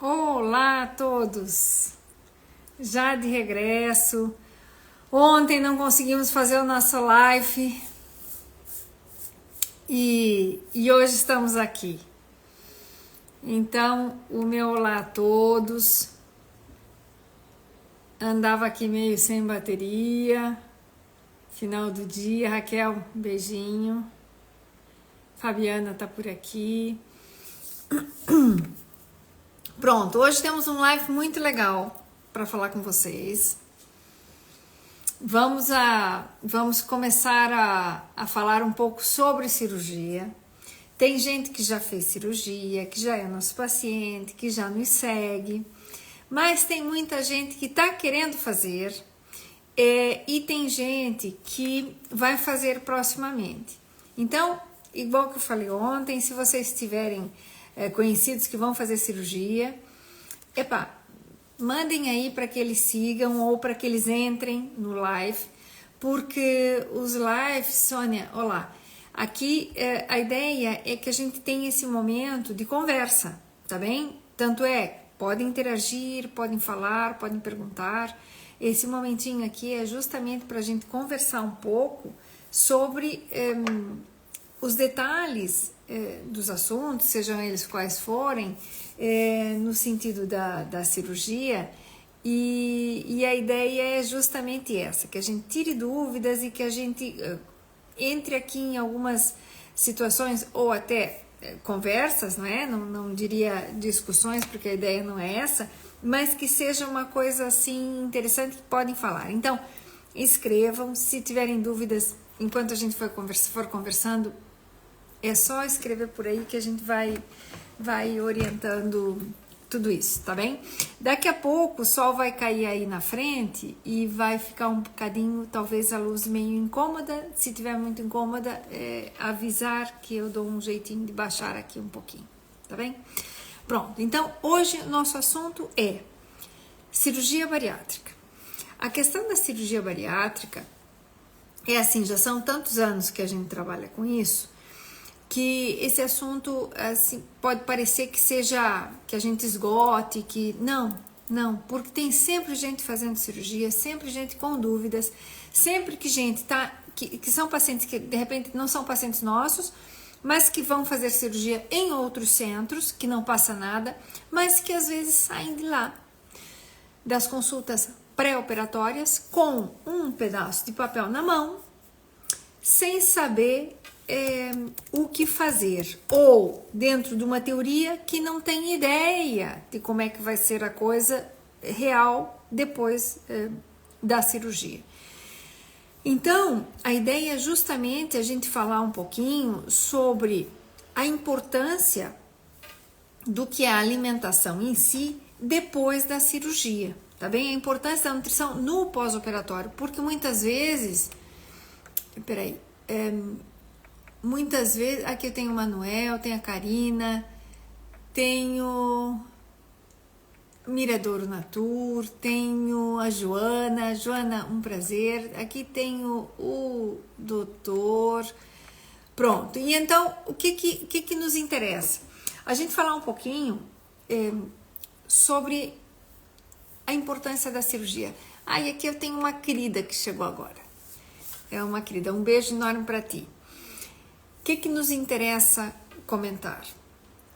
Olá a todos! Já de regresso. Ontem não conseguimos fazer o nosso live e hoje estamos aqui. Então, o meu olá a todos. Andava aqui meio sem bateria. Final do dia. Raquel, um beijinho. Fabiana tá por aqui. Pronto, hoje temos um live muito legal para falar com vocês. Vamos começar a falar um pouco sobre cirurgia. Tem gente que já fez cirurgia, que já é nosso paciente, que já nos segue, mas tem muita gente que está querendo fazer e tem gente que vai fazer proximamente. Então, igual que eu falei ontem, se vocês tiverem conhecidos que vão fazer cirurgia, mandem aí para que eles sigam ou para que eles entrem no live, porque os lives, Sônia, olá, aqui a ideia é que a gente tenha esse momento de conversa, tá bem? Tanto podem interagir, podem falar, podem perguntar. Esse momentinho aqui é justamente para a gente conversar um pouco sobre os detalhes dos assuntos, sejam eles quais forem, no sentido da cirurgia, e a ideia é justamente essa, que a gente tire dúvidas e que a gente entre aqui em algumas situações ou até conversas, não diria discussões, porque a ideia não é essa, mas que seja uma coisa assim interessante que podem falar. Então, escrevam, se tiverem dúvidas, enquanto a gente for conversando, é só escrever por aí que a gente vai orientando tudo isso, tá bem? Daqui a pouco o sol vai cair aí na frente e vai ficar um bocadinho, talvez a luz meio incômoda. Se tiver muito incômoda, avisar que eu dou um jeitinho de baixar aqui um pouquinho, tá bem? Pronto, então hoje o nosso assunto é cirurgia bariátrica. A questão da cirurgia bariátrica é assim, já são tantos anos que a gente trabalha com isso, que esse assunto assim, pode parecer que seja, que a gente esgote, que não, porque tem sempre gente fazendo cirurgia, sempre gente com dúvidas, sempre que gente que são pacientes que de repente não são pacientes nossos, mas que vão fazer cirurgia em outros centros, que não passa nada, mas que às vezes saem de lá, das consultas pré-operatórias, com um pedaço de papel na mão, sem saber o que fazer, ou dentro de uma teoria que não tem ideia de como é que vai ser a coisa real depois da cirurgia. Então, a ideia é justamente a gente falar um pouquinho sobre a importância do que é a alimentação em si depois da cirurgia, tá bem? A importância da nutrição no pós-operatório, porque muitas vezes, muitas vezes, aqui eu tenho o Manuel, tenho a Karina, tenho Miradouro Natur, tenho a Joana, um prazer, aqui tenho o doutor, pronto. E então, o que nos interessa? A gente falar um pouquinho sobre a importância da cirurgia. E aqui eu tenho uma querida que chegou agora, é uma querida, um beijo enorme para ti. O que nos interessa comentar?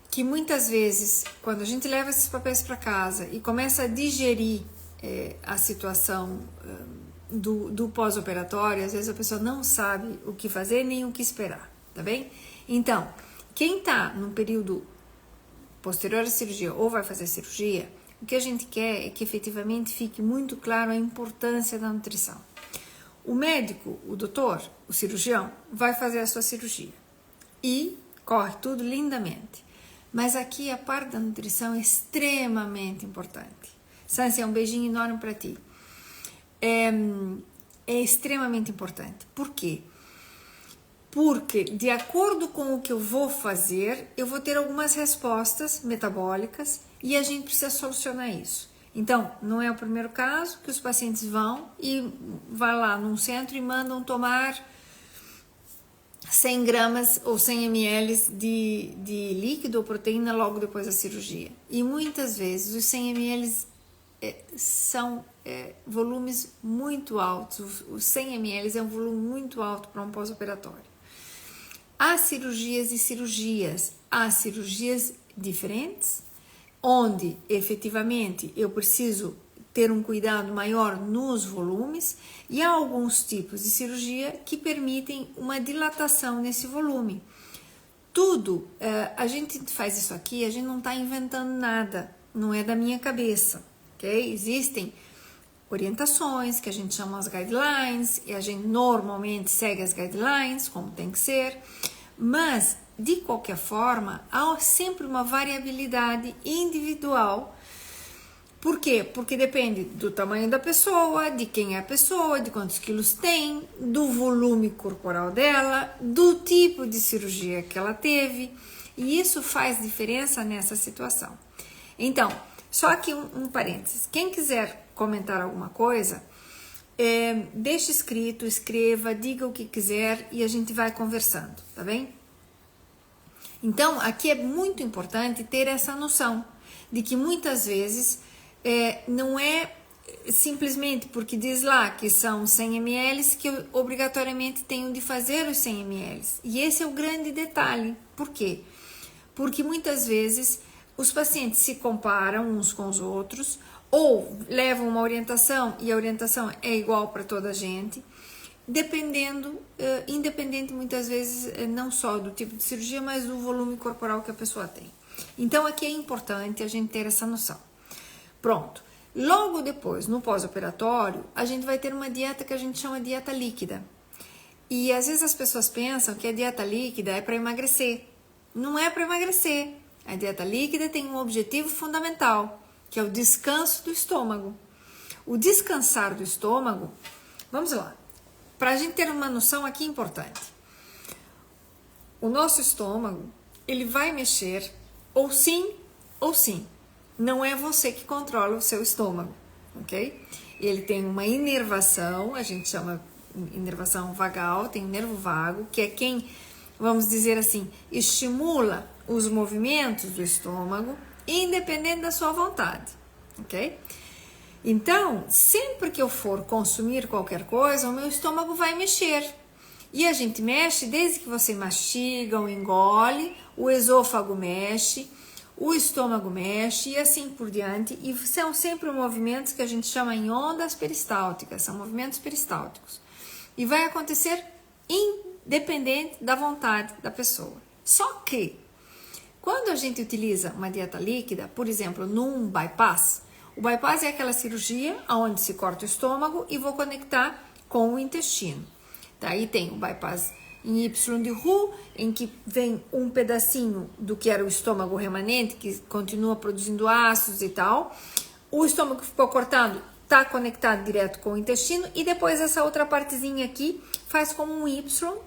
Que muitas vezes, quando a gente leva esses papéis para casa e começa a digerir a situação do pós-operatório, às vezes a pessoa não sabe o que fazer nem o que esperar, tá bem? Então, quem está num período posterior à cirurgia ou vai fazer cirurgia, o que a gente quer é que efetivamente fique muito claro a importância da nutrição. O médico, o doutor, o cirurgião, vai fazer a sua cirurgia e corre tudo lindamente. Mas aqui a parte da nutrição é extremamente importante. Sância, um beijinho enorme para ti. É extremamente importante. Por quê? Porque de acordo com o que eu vou fazer, eu vou ter algumas respostas metabólicas e a gente precisa solucionar isso. Então, não é o primeiro caso que os pacientes vão lá num centro e mandam tomar 100 gramas ou 100 ml de líquido ou proteína logo depois da cirurgia. E muitas vezes os 100 ml são volumes muito altos. Os 100 ml é um volume muito alto para um pós-operatório. Há cirurgias e cirurgias. Há cirurgias diferentes, onde efetivamente eu preciso ter um cuidado maior nos volumes, e há alguns tipos de cirurgia que permitem uma dilatação nesse volume. Tudo, a gente faz isso aqui, a gente não está inventando nada, não é da minha cabeça, ok? Existem orientações que a gente chama as guidelines, e a gente normalmente segue as guidelines, como tem que ser, mas de qualquer forma, há sempre uma variabilidade individual. Por quê? Porque depende do tamanho da pessoa, de quem é a pessoa, de quantos quilos tem, do volume corporal dela, do tipo de cirurgia que ela teve, e isso faz diferença nessa situação. Então, só aqui um parênteses, quem quiser comentar alguma coisa, deixe escrito, escreva, diga o que quiser e a gente vai conversando, tá bem? Então, aqui é muito importante ter essa noção de que muitas vezes não é simplesmente porque diz lá que são 100 ml que eu obrigatoriamente tenho de fazer os 100 ml. E esse é o grande detalhe. Por quê? Porque muitas vezes os pacientes se comparam uns com os outros ou levam uma orientação e a orientação é igual para toda a gente, dependendo, independente muitas vezes não só do tipo de cirurgia, mas do volume corporal que a pessoa tem. Então aqui é importante a gente ter essa noção. Pronto. Logo depois, no pós-operatório, a gente vai ter uma dieta que a gente chama de dieta líquida. E às vezes as pessoas pensam que a dieta líquida é para emagrecer. Não é para emagrecer. A dieta líquida tem um objetivo fundamental, que é o descanso do estômago. O descansar do estômago, vamos lá, para a gente ter uma noção aqui importante. O nosso estômago, ele vai mexer ou sim ou sim. Não é você que controla o seu estômago, ok? Ele tem uma inervação, a gente chama inervação vagal, tem o nervo vago, que é quem, vamos dizer assim, estimula os movimentos do estômago, independente da sua vontade, ok? Então, sempre que eu for consumir qualquer coisa, o meu estômago vai mexer. E a gente mexe desde que você mastiga ou engole, o esôfago mexe, o estômago mexe e assim por diante, e são sempre movimentos que a gente chama em ondas peristálticas, são movimentos peristálticos. E vai acontecer independente da vontade da pessoa. Só que, quando a gente utiliza uma dieta líquida, por exemplo, num bypass, o bypass é aquela cirurgia onde se corta o estômago e vou conectar com o intestino. Daí tem o bypass em Y de Roux, em que vem um pedacinho do que era o estômago remanente, que continua produzindo ácidos e tal. O estômago que ficou cortado está conectado direto com o intestino, e depois essa outra partezinha aqui faz como um Y,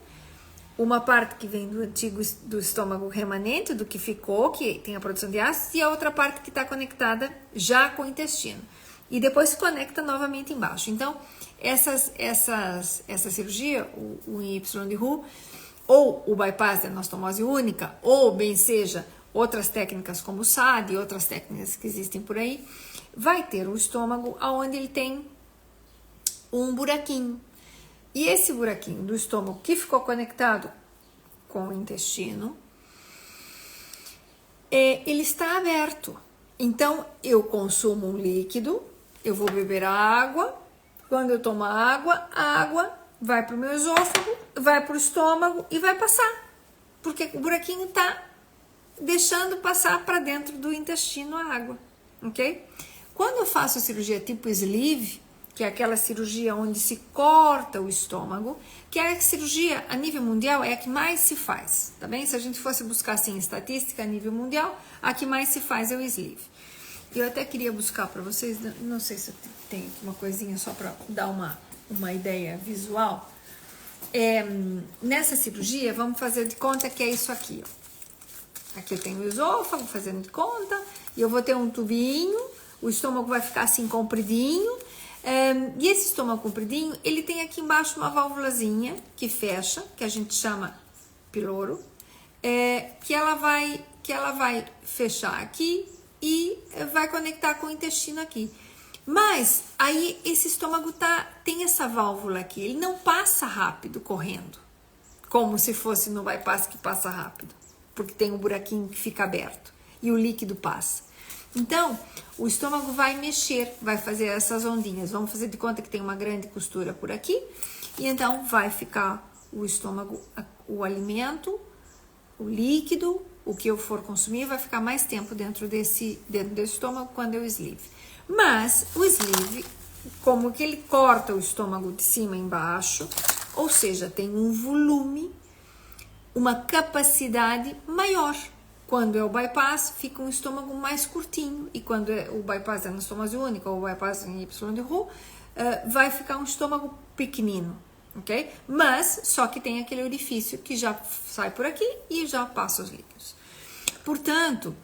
uma parte que vem do antigo do estômago remanente, do que ficou, que tem a produção de ácidos, e a outra parte que está conectada já com o intestino. E depois se conecta novamente embaixo. Então, essa cirurgia, o Y de Roux, ou o bypass de anastomose única, ou bem seja, outras técnicas como o SAD e outras técnicas que existem por aí, vai ter o estômago onde ele tem um buraquinho. E esse buraquinho do estômago que ficou conectado com o intestino, ele está aberto. Então, eu consumo um líquido, eu vou beber água. Quando eu tomo a água vai para o meu esôfago, vai para o estômago e vai passar. Porque o buraquinho está deixando passar para dentro do intestino a água, ok? Quando eu faço a cirurgia tipo sleeve, que é aquela cirurgia onde se corta o estômago, que é a cirurgia a nível mundial, é a que mais se faz, tá bem? Se a gente fosse buscar assim estatística a nível mundial, a que mais se faz é o sleeve. Eu até queria buscar para vocês, não sei se eu tenho aqui uma coisinha só para dar uma ideia visual. Nessa cirurgia, vamos fazer de conta que é isso aqui, ó. Aqui eu tenho o esôfago, fazendo de conta, e eu vou ter um tubinho, o estômago vai ficar assim compridinho, e esse estômago compridinho, ele tem aqui embaixo uma válvulazinha que fecha, que a gente chama pyloro, que ela vai fechar aqui e vai conectar com o intestino aqui. Mas aí esse estômago tem essa válvula aqui, ele não passa rápido correndo, como se fosse no bypass que passa rápido, porque tem um buraquinho que fica aberto e o líquido passa. Então, o estômago vai mexer, vai fazer essas ondinhas. Vamos fazer de conta que tem uma grande costura por aqui, e então vai ficar o estômago, o alimento, o líquido, o que eu for consumir, vai ficar mais tempo dentro desse estômago quando eu sleeve. Mas o sleeve, como que ele corta o estômago de cima e embaixo, ou seja, tem um volume, uma capacidade maior. Quando é o bypass, fica um estômago mais curtinho, e quando o bypass é na estômase única ou o bypass em Y de Roux, vai ficar um estômago pequenino, ok? Mas só que tem aquele orifício que já sai por aqui e já passa os líquidos. Portanto,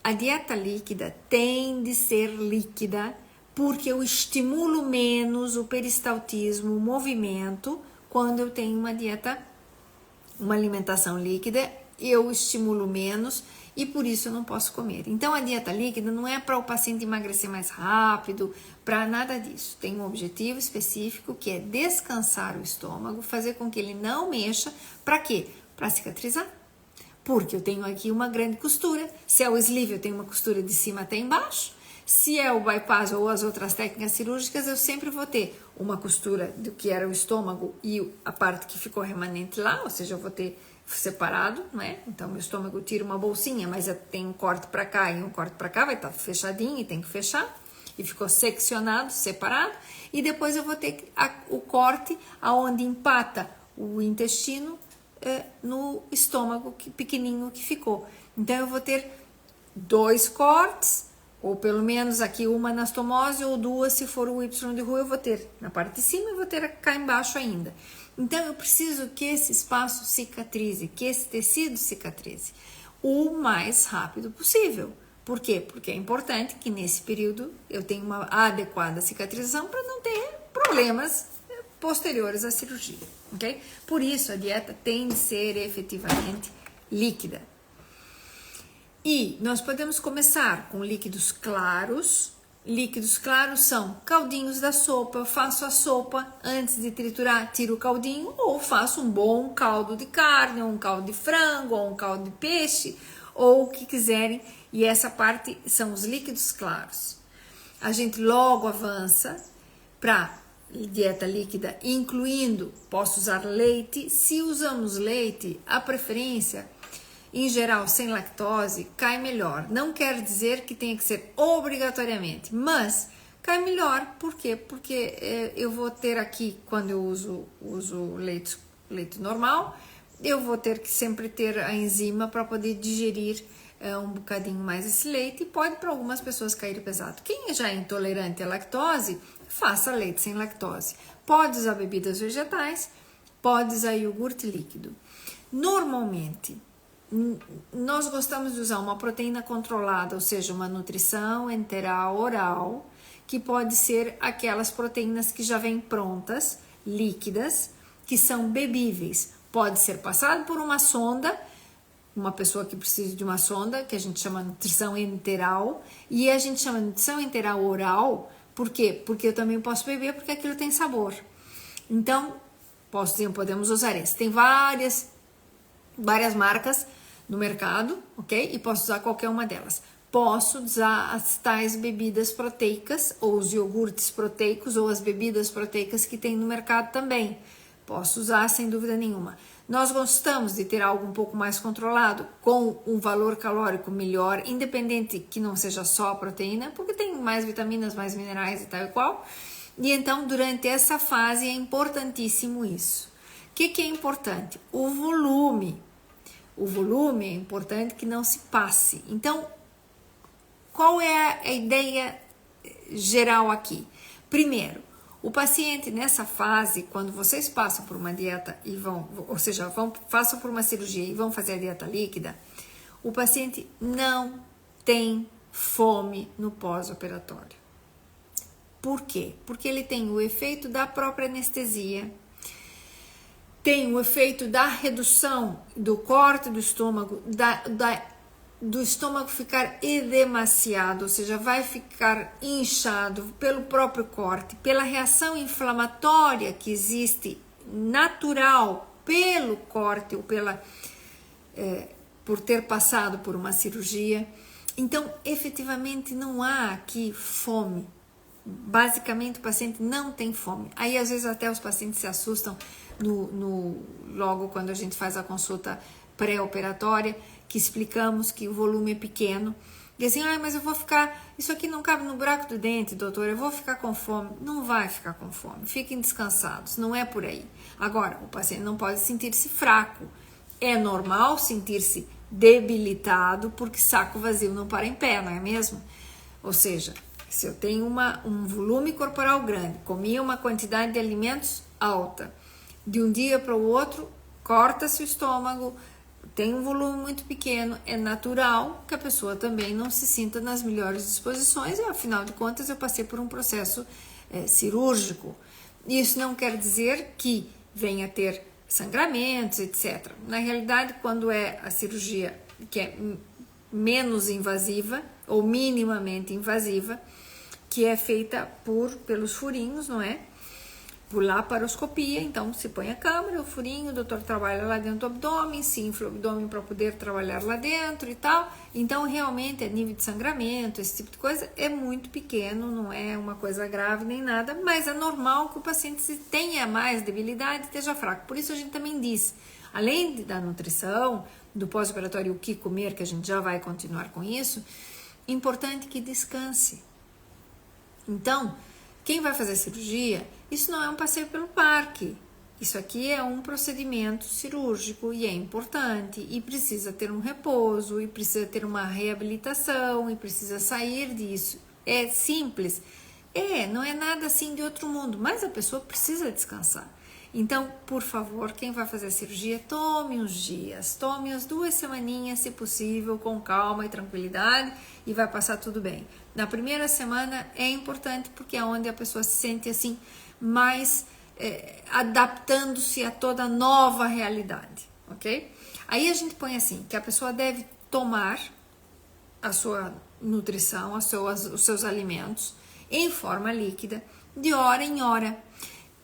a dieta líquida tem de ser líquida porque eu estimulo menos o peristaltismo, o movimento, quando eu tenho uma alimentação líquida, eu estimulo menos e por isso eu não posso comer. Então a dieta líquida não é para o paciente emagrecer mais rápido, para nada disso. Tem um objetivo específico que é descansar o estômago, fazer com que ele não mexa. Para quê? Para cicatrizar. Porque eu tenho aqui uma grande costura. Se é o sleeve, eu tenho uma costura de cima até embaixo. Se é o bypass ou as outras técnicas cirúrgicas, eu sempre vou ter uma costura do que era o estômago e a parte que ficou remanente lá, ou seja, eu vou ter separado, não é? Então, meu estômago tira uma bolsinha, mas tem um corte para cá e um corte para cá, vai estar fechadinho e tem que fechar. E ficou seccionado, separado. E depois eu vou ter o corte aonde empata o intestino no estômago pequenininho que ficou. Então, eu vou ter 2 cortes, ou pelo menos aqui uma anastomose, ou 2 se for o Y de Roux, eu vou ter na parte de cima e vou ter cá embaixo ainda. Então, eu preciso que esse espaço cicatrize, que esse tecido cicatrize o mais rápido possível. Por quê? Porque é importante que nesse período eu tenha uma adequada cicatrização para não ter problemas posteriores à cirurgia, ok? Por isso, a dieta tem de ser efetivamente líquida. E nós podemos começar com líquidos claros. Líquidos claros são caldinhos da sopa. Eu faço a sopa antes de triturar, tiro o caldinho, ou faço um bom caldo de carne, ou um caldo de frango, ou um caldo de peixe, ou o que quiserem. E essa parte são os líquidos claros. A gente logo avança para dieta líquida, incluindo, posso usar leite. Se usamos leite, a preferência, em geral, sem lactose, cai melhor. Não quer dizer que tenha que ser obrigatoriamente, mas cai melhor. Por quê? Porque eu vou ter aqui, quando eu uso leite normal, eu vou ter que sempre ter a enzima para poder digerir um bocadinho mais esse leite, e pode para algumas pessoas cair pesado. Quem já é intolerante à lactose, faça leite sem lactose. Pode usar bebidas vegetais, pode usar iogurte líquido. Normalmente, nós gostamos de usar uma proteína controlada, ou seja, uma nutrição enteral oral, que pode ser aquelas proteínas que já vêm prontas, líquidas, que são bebíveis. Pode ser passado por uma sonda, uma pessoa que precisa de uma sonda, que a gente chama nutrição enteral, e a gente chama nutrição enteral oral. Por quê? Porque eu também posso beber, porque aquilo tem sabor. Então, podemos usar esse. Tem várias marcas no mercado, ok? E posso usar qualquer uma delas. Posso usar as tais bebidas proteicas, ou os iogurtes proteicos, ou as bebidas proteicas que tem no mercado também. Posso usar sem dúvida nenhuma. Nós gostamos de ter algo um pouco mais controlado, com um valor calórico melhor, independente que não seja só a proteína, porque tem mais vitaminas, mais minerais e tal e qual. E então, durante essa fase, é importantíssimo isso. O que é importante? O volume. O volume é importante que não se passe. Então, qual é a ideia geral aqui? Primeiro, o paciente nessa fase, quando vocês passam por uma dieta e façam por uma cirurgia e vão fazer a dieta líquida, o paciente não tem fome no pós-operatório. Por quê? Porque ele tem o efeito da própria anestesia, tem o efeito da redução do corte do estômago, do estômago ficar edemaciado, ou seja, vai ficar inchado pelo próprio corte, pela reação inflamatória que existe natural pelo corte ou por ter passado por uma cirurgia. Então, efetivamente, não há aqui fome. Basicamente, o paciente não tem fome. Aí, às vezes, até os pacientes se assustam logo quando a gente faz a consulta pré-operatória, que explicamos que o volume é pequeno. E assim, mas eu vou ficar... Isso aqui não cabe no buraco do dente, doutor, eu vou ficar com fome. Não vai ficar com fome. Fiquem descansados, não é por aí. Agora, o paciente não pode sentir-se fraco. É normal sentir-se debilitado, porque saco vazio não para em pé, não é mesmo? Ou seja, se eu tenho um volume corporal grande, comi uma quantidade de alimentos alta, de um dia para o outro, corta-se o estômago, tem um volume muito pequeno, é natural que a pessoa também não se sinta nas melhores disposições, e afinal de contas eu passei por um processo cirúrgico. Isso não quer dizer que venha a ter sangramentos, etc. Na realidade, quando é a cirurgia que é menos invasiva ou minimamente invasiva, que é feita pelos furinhos, não é? Por laparoscopia, então se põe a câmera, o furinho, o doutor trabalha lá dentro do abdômen, se infla o abdômen para poder trabalhar lá dentro e tal. Então, realmente, a nível de sangramento, esse tipo de coisa, é muito pequeno, não é uma coisa grave nem nada, mas é normal que o paciente se tenha mais debilidade e esteja fraco. Por isso, a gente também diz, além da nutrição, do pós-operatório, o que comer, que a gente já vai continuar com isso, importante que descanse. Então, quem vai fazer cirurgia, isso não é um passeio pelo parque. Isso aqui é um procedimento cirúrgico e é importante e precisa ter um repouso e precisa ter uma reabilitação e precisa sair disso. É simples. Não é nada assim de outro mundo, mas a pessoa precisa descansar. Então, por favor, quem vai fazer a cirurgia, tome uns dias, tome as 2 semaninhas, se possível, com calma e tranquilidade, e vai passar tudo bem. Na primeira semana é importante porque é onde a pessoa se sente assim mais adaptando-se a toda a nova realidade, ok? Aí a gente põe assim, que a pessoa deve tomar a sua nutrição, os seus alimentos em forma líquida, de hora em hora.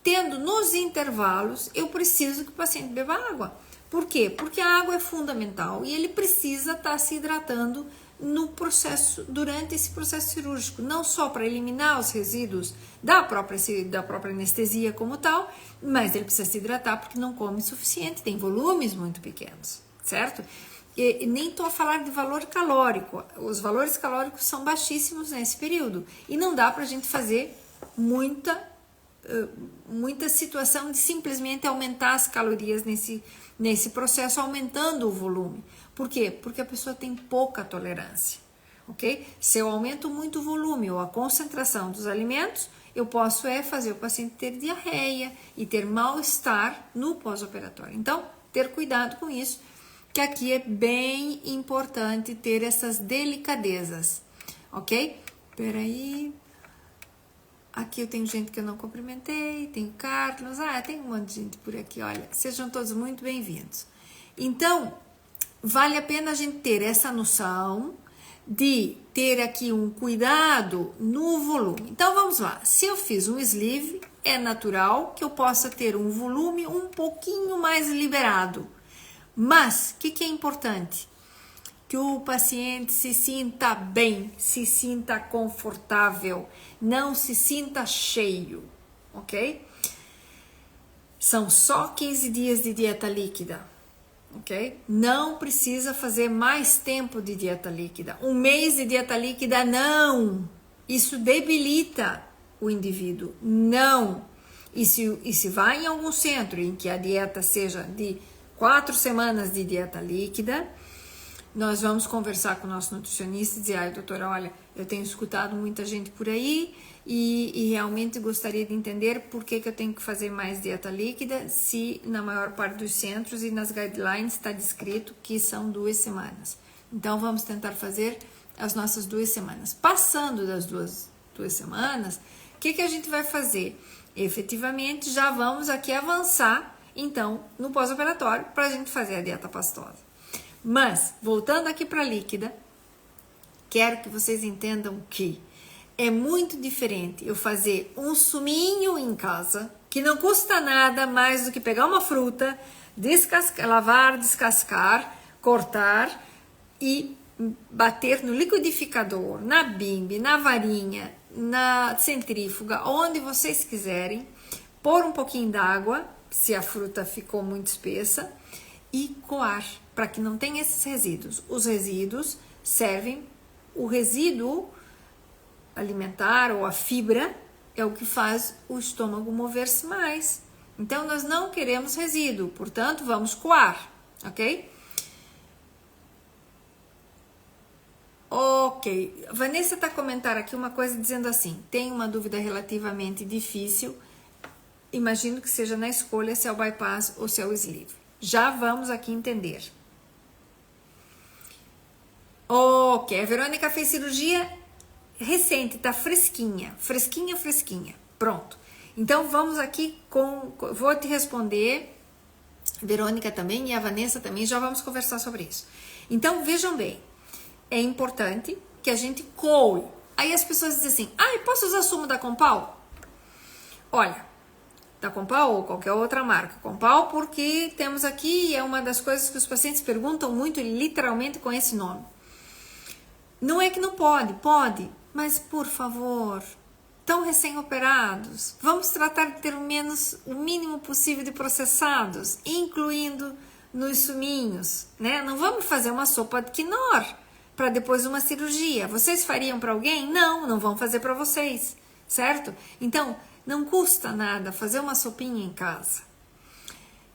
Tendo nos intervalos, eu preciso que o paciente beba água. Por quê? Porque a água é fundamental e ele precisa estar se hidratando durante esse processo cirúrgico, não só para eliminar os resíduos da própria anestesia como tal, mas ele precisa se hidratar porque não come o suficiente, tem volumes muito pequenos, certo? E nem estou a falar de valor calórico, os valores calóricos são baixíssimos nesse período e não dá para a gente fazer muita situação de simplesmente aumentar as calorias nesse processo, aumentando o volume. Por quê? Porque a pessoa tem pouca tolerância, ok? Se eu aumento muito o volume ou a concentração dos alimentos, eu posso fazer o paciente ter diarreia e ter mal-estar no pós-operatório. Então, ter cuidado com isso, que aqui é bem importante ter essas delicadezas, ok? Peraí... Aqui eu tenho gente que eu não cumprimentei, tem Carlos, tem um monte de gente por aqui, olha, sejam todos muito bem-vindos. Então, vale a pena a gente ter essa noção de ter aqui um cuidado no volume. Então, vamos lá, se eu fiz um sleeve, é natural que eu possa ter um volume um pouquinho mais liberado. Mas, o que é importante? Que o paciente se sinta bem, se sinta confortável, não se sinta cheio, ok? São só 15 dias de dieta líquida, ok? Não precisa fazer mais tempo de dieta líquida. 1 mês de dieta líquida, não! Isso debilita o indivíduo, não! E se vai em algum centro em que a dieta seja de 4 semanas de dieta líquida, nós vamos conversar com o nosso nutricionista e dizer, doutora, olha, eu tenho escutado muita gente por aí e realmente gostaria de entender por que eu tenho que fazer mais dieta líquida se na maior parte dos centros e nas guidelines está descrito que são 2 semanas. Então, vamos tentar fazer as nossas 2 semanas. Passando das duas semanas, o que a gente vai fazer? Efetivamente, já vamos aqui avançar então no pós-operatório para a gente fazer a dieta pastosa. Mas, voltando aqui para a líquida, quero que vocês entendam que é muito diferente eu fazer um suminho em casa, que não custa nada mais do que pegar uma fruta, lavar, descascar, cortar e bater no liquidificador, na bimbi, na varinha, na centrífuga, onde vocês quiserem, pôr um pouquinho d'água, se a fruta ficou muito espessa, e coar, para que não tenha esses resíduos. Os resíduos servem, o resíduo alimentar ou a fibra é o que faz o estômago mover-se mais. Então, nós não queremos resíduo, portanto, vamos coar, ok? Ok, Vanessa está comentando aqui uma coisa dizendo assim, tem uma dúvida relativamente difícil, imagino que seja na escolha se é o bypass ou se é o sleeve. Já vamos aqui entender. Ok, a Verônica fez cirurgia recente, tá fresquinha, pronto. Então vamos aqui vou te responder, Verônica também e a Vanessa também, já vamos conversar sobre isso. Então vejam bem, é importante que a gente coe. Aí as pessoas dizem assim, posso usar sumo da Compal? Olha, da Compal ou qualquer outra marca, Compal porque temos aqui, é uma das coisas que os pacientes perguntam muito, literalmente com esse nome. Não é que não pode, mas por favor, tão recém-operados, vamos tratar de ter o mínimo possível de processados, incluindo nos suminhos, né? Não vamos fazer uma sopa de quinor para depois uma cirurgia. Vocês fariam para alguém? Não vão fazer para vocês, certo? Então, não custa nada fazer uma sopinha em casa.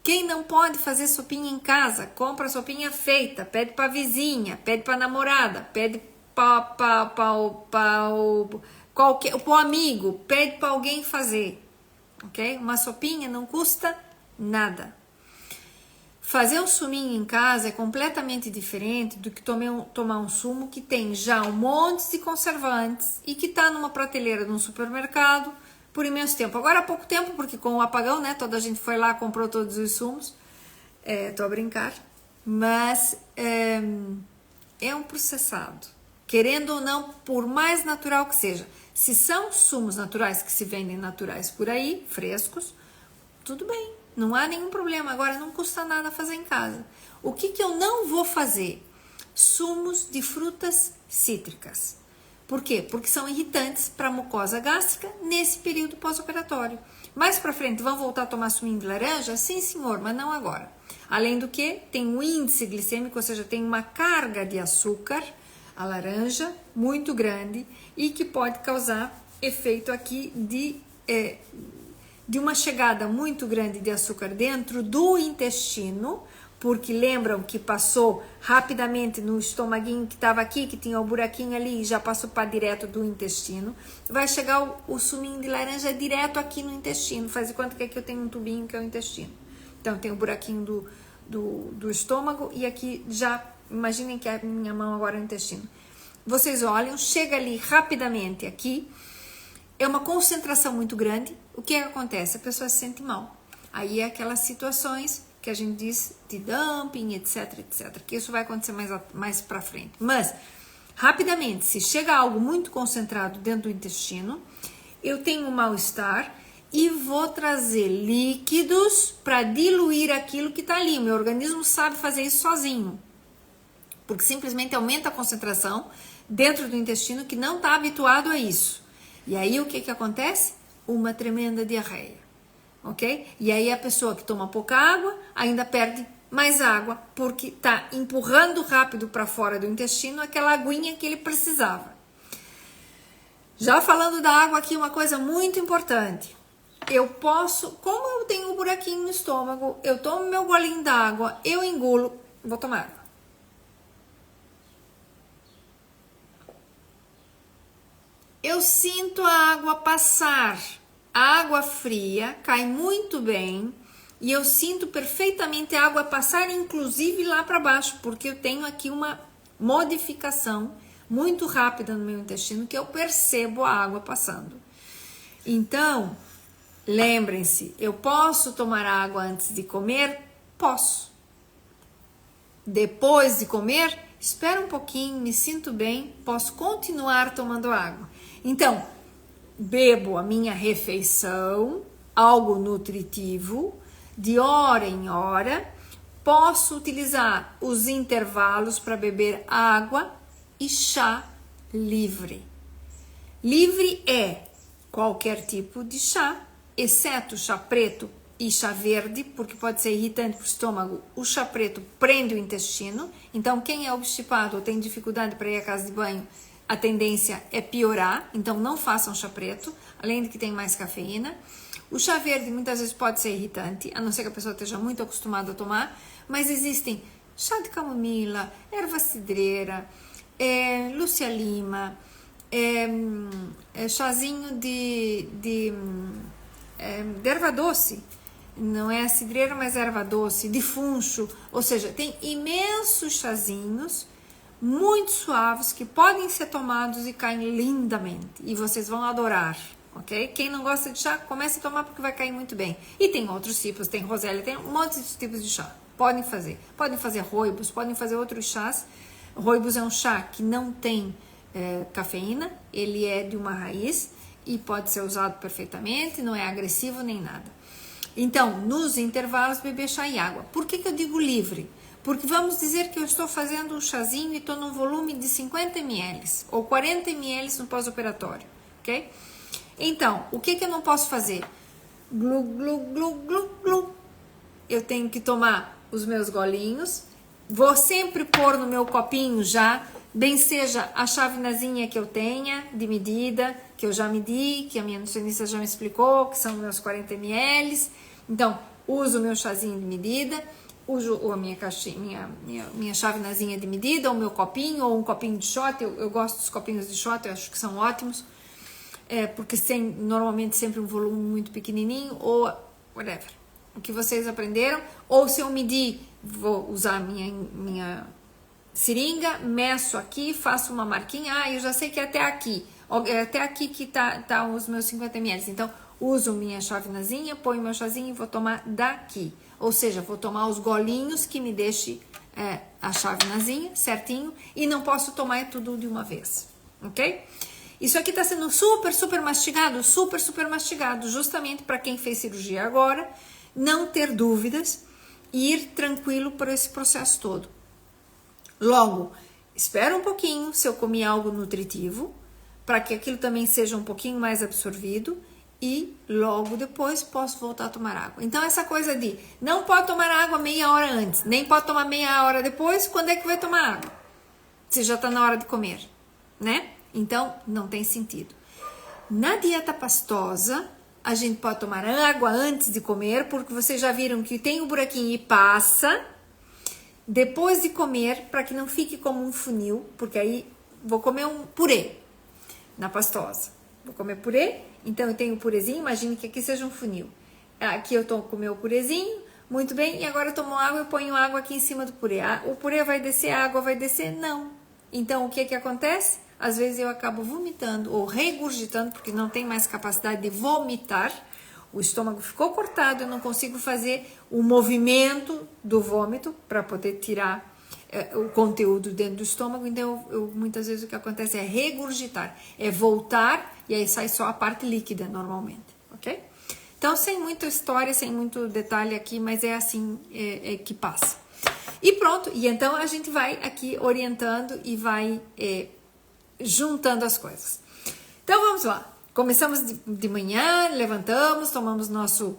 Quem não pode fazer sopinha em casa, compra sopinha feita, pede para a vizinha, pede para a namorada, pede para o amigo, pede para alguém fazer, ok? Uma sopinha não custa nada. Fazer um suminho em casa é completamente diferente do que tomar um sumo que tem já um monte de conservantes e que está numa prateleira de um supermercado por imenso tempo. Agora há pouco tempo, porque com o apagão, né, toda a gente foi lá, comprou todos os sumos, tô a brincar, mas é um processado. Querendo ou não, por mais natural que seja, se são sumos naturais que se vendem naturais por aí, frescos, tudo bem, não há nenhum problema. Agora não custa nada fazer em casa. O que eu não vou fazer? Sumos de frutas cítricas. Por quê? Porque são irritantes para a mucosa gástrica nesse período pós-operatório. Mais para frente, vão voltar a tomar suminho de laranja? Sim, senhor, mas não agora. Além do que, tem um índice glicêmico, ou seja, tem uma carga de açúcar, a laranja, muito grande e que pode causar efeito aqui de uma chegada muito grande de açúcar dentro do intestino, porque lembram que passou rapidamente no estomaguinho que estava aqui, que tinha o buraquinho ali e já passou para direto do intestino. Vai chegar o suminho de laranja direto aqui no intestino. Faz de conta que aqui eu tenho um tubinho que é o intestino. Então tem o buraquinho do estômago e aqui já... Imaginem que a minha mão agora é o intestino. Vocês olham, chega ali rapidamente aqui, é uma concentração muito grande. O que acontece? A pessoa se sente mal. Aí é aquelas situações que a gente diz de dumping, etc, etc. Que isso vai acontecer mais pra frente. Mas, rapidamente, se chega algo muito concentrado dentro do intestino, eu tenho um mal-estar e vou trazer líquidos para diluir aquilo que está ali. O meu organismo sabe fazer isso sozinho. Porque simplesmente aumenta a concentração dentro do intestino que não está habituado a isso. E aí o que acontece? Uma tremenda diarreia, ok? E aí a pessoa que toma pouca água ainda perde mais água porque está empurrando rápido para fora do intestino aquela aguinha que ele precisava. Já falando da água aqui, uma coisa muito importante. Eu posso, como eu tenho um buraquinho no estômago, eu tomo meu golinho d'água, eu engulo, vou tomar água. Eu sinto a água passar, a água fria cai muito bem e eu sinto perfeitamente a água passar, inclusive lá para baixo, porque eu tenho aqui uma modificação muito rápida no meu intestino que eu percebo a água passando. Então, lembrem-se, eu posso tomar água antes de comer? Posso. Depois de comer, espera um pouquinho, me sinto bem, posso continuar tomando água. Então, bebo a minha refeição, algo nutritivo, de hora em hora, posso utilizar os intervalos para beber água e chá livre. Livre é qualquer tipo de chá, exceto chá preto e chá verde, porque pode ser irritante para o estômago. O chá preto prende o intestino, então quem é obstipado ou tem dificuldade para ir à casa de banho, a tendência é piorar, então não façam chá preto, além de que tem mais cafeína. O chá verde muitas vezes pode ser irritante, a não ser que a pessoa esteja muito acostumada a tomar, mas existem chá de camomila, erva cidreira, Lúcia Lima, chazinho de erva doce, não é a cidreira, mas erva doce, de funcho, ou seja, tem imensos chazinhos muito suaves que podem ser tomados e caem lindamente, e vocês vão adorar, ok? Quem não gosta de chá, comece a tomar porque vai cair muito bem. E tem outros tipos, tem Rosélia, tem um monte de tipos de chá, podem fazer rooibos, podem fazer outros chás. Rooibos é um chá que não tem cafeína, ele é de uma raiz e pode ser usado perfeitamente, não é agressivo nem nada. Então, nos intervalos, beber chá e água. Por que eu digo livre? Porque vamos dizer que eu estou fazendo um chazinho e estou num volume de 50 ml ou 40 ml no pós-operatório, ok? Então, o que eu não posso fazer? Glu, glu, glu, glu, glu. Eu tenho que tomar os meus golinhos, vou sempre pôr no meu copinho já, bem seja a chavezinha que eu tenha, de medida, que eu já medi, que a minha nutricionista já me explicou, que são meus 40 ml. Então, uso o meu chazinho de medida, uso a minha caixinha, minha chavezinha de medida, ou meu copinho, ou um copinho de shot. Eu gosto dos copinhos de shot, eu acho que são ótimos, porque tem normalmente sempre um volume muito pequenininho, ou whatever, o que vocês aprenderam. Ou se eu medir, vou usar minha seringa, meço aqui, faço uma marquinha, eu já sei que é até aqui que tá os meus 50 ml, então uso minha chavezinha, ponho meu chazinho e vou tomar daqui, ou seja, vou tomar os golinhos que me deixe a chavezinha certinho, e não posso tomar tudo de uma vez, ok? Isso aqui tá sendo super mastigado, super mastigado, justamente para quem fez cirurgia agora, não ter dúvidas e ir tranquilo por esse processo todo. Logo, espera um pouquinho se eu comi algo nutritivo, para que aquilo também seja um pouquinho mais absorvido, e logo depois posso voltar a tomar água. Então essa coisa de não pode tomar água meia hora antes, nem pode tomar meia hora depois, quando é que vai tomar água? Se já está na hora de comer, né? Então não tem sentido. Na dieta pastosa, a gente pode tomar água antes de comer, porque vocês já viram que tem o buraquinho e passa depois de comer, para que não fique como um funil, porque aí vou comer um purê na pastosa. Vou comer purê, então eu tenho o purezinho, imagine que aqui seja um funil. Aqui eu tô com o meu purezinho, muito bem, e agora eu tomo água, eu ponho água aqui em cima do purê. O purê vai descer, a água vai descer? Não. Então o que acontece? Às vezes eu acabo vomitando ou regurgitando, porque não tem mais capacidade de vomitar. O estômago ficou cortado, eu não consigo fazer o movimento do vômito para poder tirar o conteúdo dentro do estômago. Então, muitas vezes o que acontece é regurgitar, é voltar, e aí sai só a parte líquida normalmente, ok? Então, sem muita história, sem muito detalhe aqui, mas é assim que passa. E pronto, e então a gente vai aqui orientando e vai juntando as coisas. Então, vamos lá. Começamos de manhã, levantamos, tomamos nosso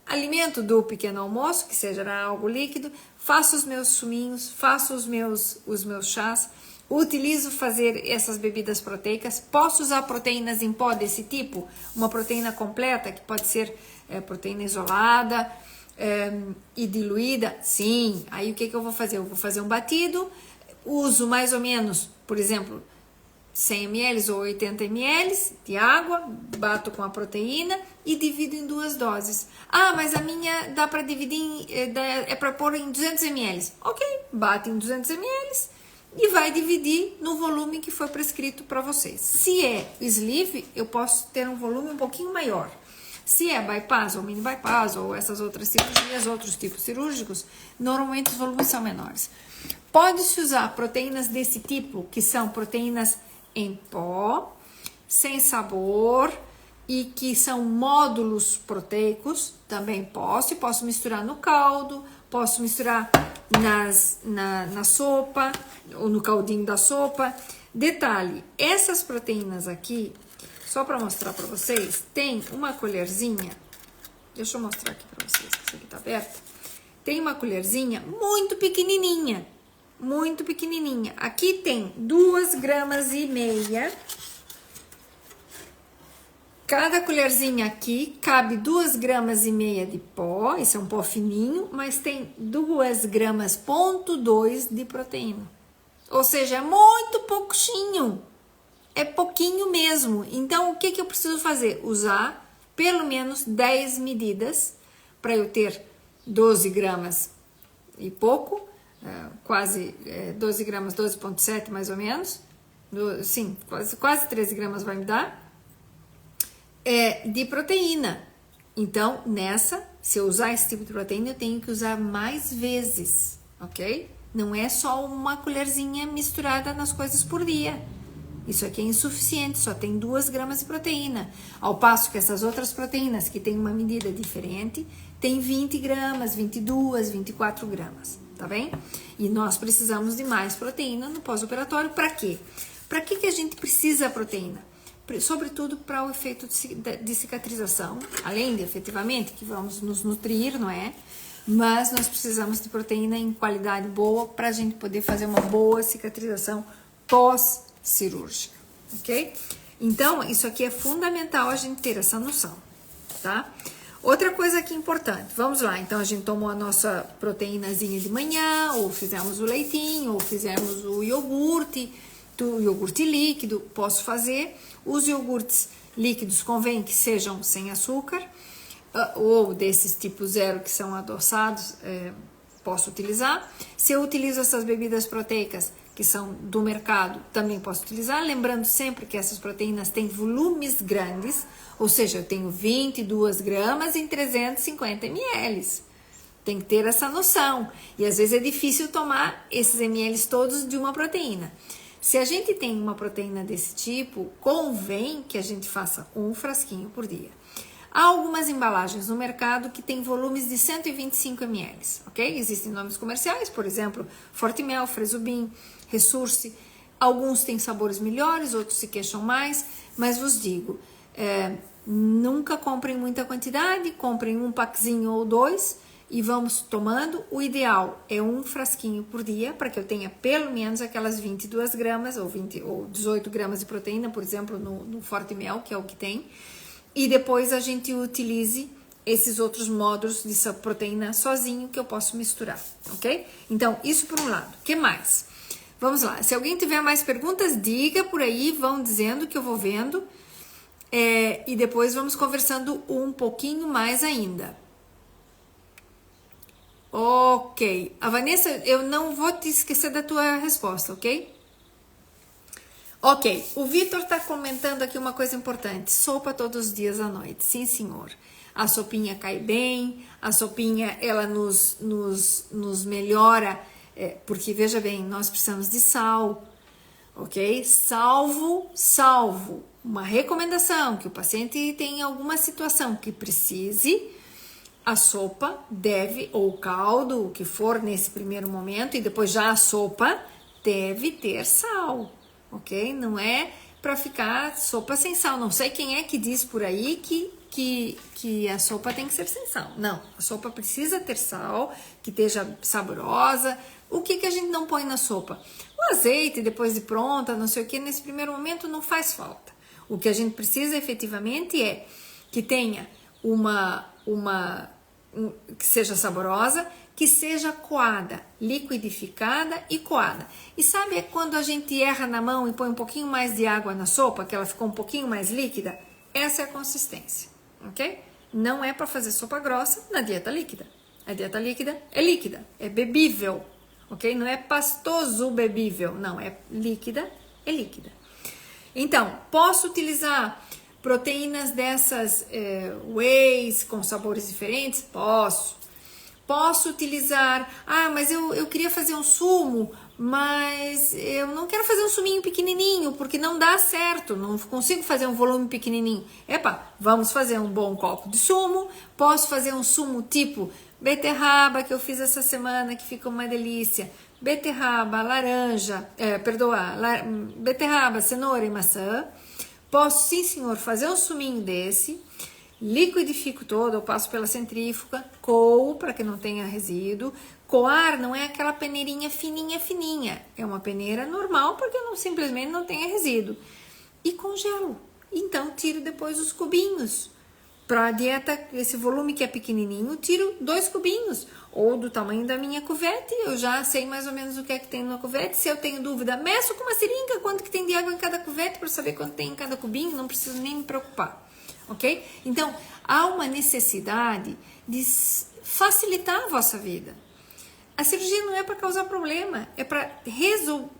alimento do pequeno almoço, que seja algo líquido, faço os meus suminhos, faço os meus chás, utilizo fazer essas bebidas proteicas. Posso usar proteínas em pó desse tipo, uma proteína completa, que pode ser proteína isolada e diluída? Sim. Aí o que eu vou fazer? Eu vou fazer um batido, uso mais ou menos, por exemplo, 100 ml ou 80 ml de água, bato com a proteína e divido em 2 doses. Mas a minha dá para dividir, é para pôr em 200 ml. Ok, bate em 200 ml e vai dividir no volume que foi prescrito para vocês. Se é sleeve, eu posso ter um volume um pouquinho maior. Se é bypass ou mini bypass ou essas outras cirurgias, outros tipos cirúrgicos, normalmente os volumes são menores. Pode-se usar proteínas desse tipo, que são proteínas em pó, sem sabor e que são módulos proteicos, também posso misturar no caldo, posso misturar na sopa ou no caldinho da sopa. Detalhe, essas proteínas aqui, só para mostrar para vocês, tem uma colherzinha, deixa eu mostrar aqui para vocês, que isso aqui tá aberto, tem uma colherzinha muito pequenininha, aqui tem 2,5 gramas. Cada colherzinha aqui cabe 2,5 gramas de pó, esse é um pó fininho, mas tem 2,2 gramas de proteína. Ou seja, é muito pouquinho, é pouquinho mesmo. Então, o que eu preciso fazer? Usar pelo menos 10 medidas para eu ter 12 gramas e pouco, quase 12 gramas, 12,7 mais ou menos, sim, quase 13 gramas vai me dar, de proteína. Então, se eu usar esse tipo de proteína, eu tenho que usar mais vezes, ok? Não é só uma colherzinha misturada nas coisas por dia. Isso aqui é insuficiente, só tem 2 gramas de proteína. Ao passo que essas outras proteínas, que tem uma medida diferente, tem 20 gramas, 22, 24 gramas, tá bem? E nós precisamos de mais proteína no pós-operatório. Para quê? Para que a gente precisa proteína? Sobretudo para o efeito de cicatrização, além de efetivamente que vamos nos nutrir, não é? Mas nós precisamos de proteína em qualidade boa para a gente poder fazer uma boa cicatrização pós-cirúrgica, ok? Então, isso aqui é fundamental a gente ter essa noção, tá? Outra coisa aqui importante, vamos lá, então a gente tomou a nossa proteínazinha de manhã, ou fizemos o leitinho, ou fizemos o iogurte líquido, posso fazer. Os iogurtes líquidos convém que sejam sem açúcar, ou desses tipo zero que são adoçados, posso utilizar. Se eu utilizo essas bebidas proteicas que são do mercado, também posso utilizar, lembrando sempre que essas proteínas têm volumes grandes, ou seja, eu tenho 22 gramas em 350 ml. Tem que ter essa noção, e às vezes é difícil tomar esses ml todos de uma proteína. Se a gente tem uma proteína desse tipo, convém que a gente faça um frasquinho por dia. Há algumas embalagens no mercado que têm volumes de 125 ml, ok? Existem nomes comerciais, por exemplo, Fortimel, Fresubin, Ressource. Alguns têm sabores melhores, outros se queixam mais, mas vos digo, nunca comprem muita quantidade, comprem um packzinho ou 2 e vamos tomando. O ideal é um frasquinho por dia, para que eu tenha pelo menos aquelas 22 gramas ou 18 gramas de proteína, por exemplo, no Fortimel, que é o que tem. E depois a gente utilize esses outros módulos de proteína sozinho que eu posso misturar, ok? Então, isso por um lado. O que mais? Vamos lá. Se alguém tiver mais perguntas, diga por aí, vão dizendo que eu vou vendo. E depois vamos conversando um pouquinho mais ainda. Ok. A Vanessa, eu não vou te esquecer da tua resposta, ok? Ok. O Vitor tá comentando aqui uma coisa importante. Sopa todos os dias à noite. Sim, senhor. A sopinha cai bem. A sopinha, ela nos melhora. Porque, veja bem, nós precisamos de sal. Ok? Salvo uma recomendação que o paciente tem alguma situação que precise, a sopa deve, ou o caldo, o que for nesse primeiro momento, e depois já a sopa deve ter sal, ok? Não é para ficar sopa sem sal. Não sei quem é que diz por aí que a sopa tem que ser sem sal. Não, a sopa precisa ter sal, que esteja saborosa. O que a gente não põe na sopa? O azeite, depois de pronta, não sei o que, nesse primeiro momento não faz falta. O que a gente precisa efetivamente é que tenha que seja saborosa, que seja coada, liquidificada e coada. E sabe quando a gente erra na mão e põe um pouquinho mais de água na sopa, que ela ficou um pouquinho mais líquida? Essa é a consistência, ok? Não é para fazer sopa grossa na dieta líquida. A dieta líquida, é bebível, ok? Não é pastoso bebível, não, é líquida, é líquida. Então, posso utilizar Proteínas dessas wheys com sabores diferentes? Posso. Posso utilizar, mas eu queria fazer um sumo, mas eu não quero fazer um suminho pequenininho, porque não dá certo, não consigo fazer um volume pequenininho. Vamos fazer um bom copo de sumo. Posso fazer um sumo tipo beterraba, que eu fiz essa semana, que fica uma delícia. Beterraba, beterraba, cenoura e maçã. Posso, sim senhor, fazer um suminho desse, liquidifico todo, eu passo pela centrífuga, coo para que não tenha resíduo. Coar não é aquela peneirinha fininha, é uma peneira normal porque simplesmente não tenha resíduo. E congelo, então tiro depois os cubinhos. Para a dieta, esse volume que é pequenininho, tiro 2 cubinhos, ou do tamanho da minha cuvete, eu já sei mais ou menos o que é que tem na cuvete. Se eu tenho dúvida, meço com uma seringa quanto que tem de água em cada cuvete para saber quanto tem em cada cubinho, não preciso nem me preocupar, ok? Então, há uma necessidade de facilitar a vossa vida. A cirurgia não é para causar problema, é para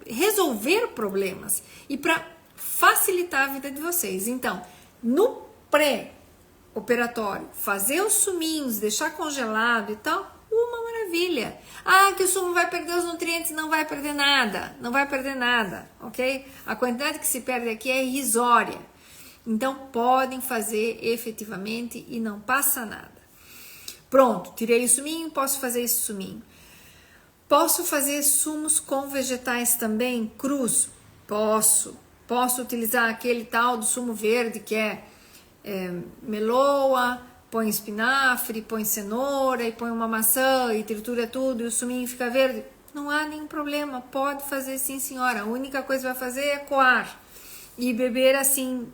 resolver problemas e para facilitar a vida de vocês. Então, no pré-operatório, fazer os suminhos, deixar congelado e tal, uma maravilha. Que o sumo vai perder os nutrientes, não vai perder nada, ok? A quantidade que se perde aqui é irrisória. Então, podem fazer efetivamente e não passa nada. Pronto, tirei o suminho, posso fazer esse suminho. Posso fazer sumos com vegetais também, crus? Posso. Posso utilizar aquele tal do sumo verde que é meloa, põe espinafre, põe cenoura e põe uma maçã e tritura tudo e o suminho fica verde? Não há nenhum problema, pode fazer sim senhora. A única coisa que vai fazer é coar e beber assim.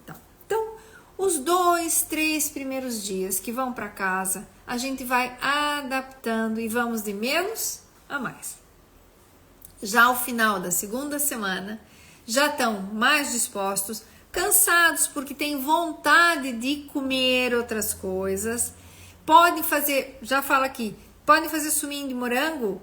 Então, os 2, 3 primeiros dias que vão para casa, a gente vai adaptando e vamos de menos a mais. Já ao final da segunda semana, já estão mais dispostos, cansados porque têm vontade de comer outras coisas. Podem fazer, já fala aqui, podem fazer suminho de morango?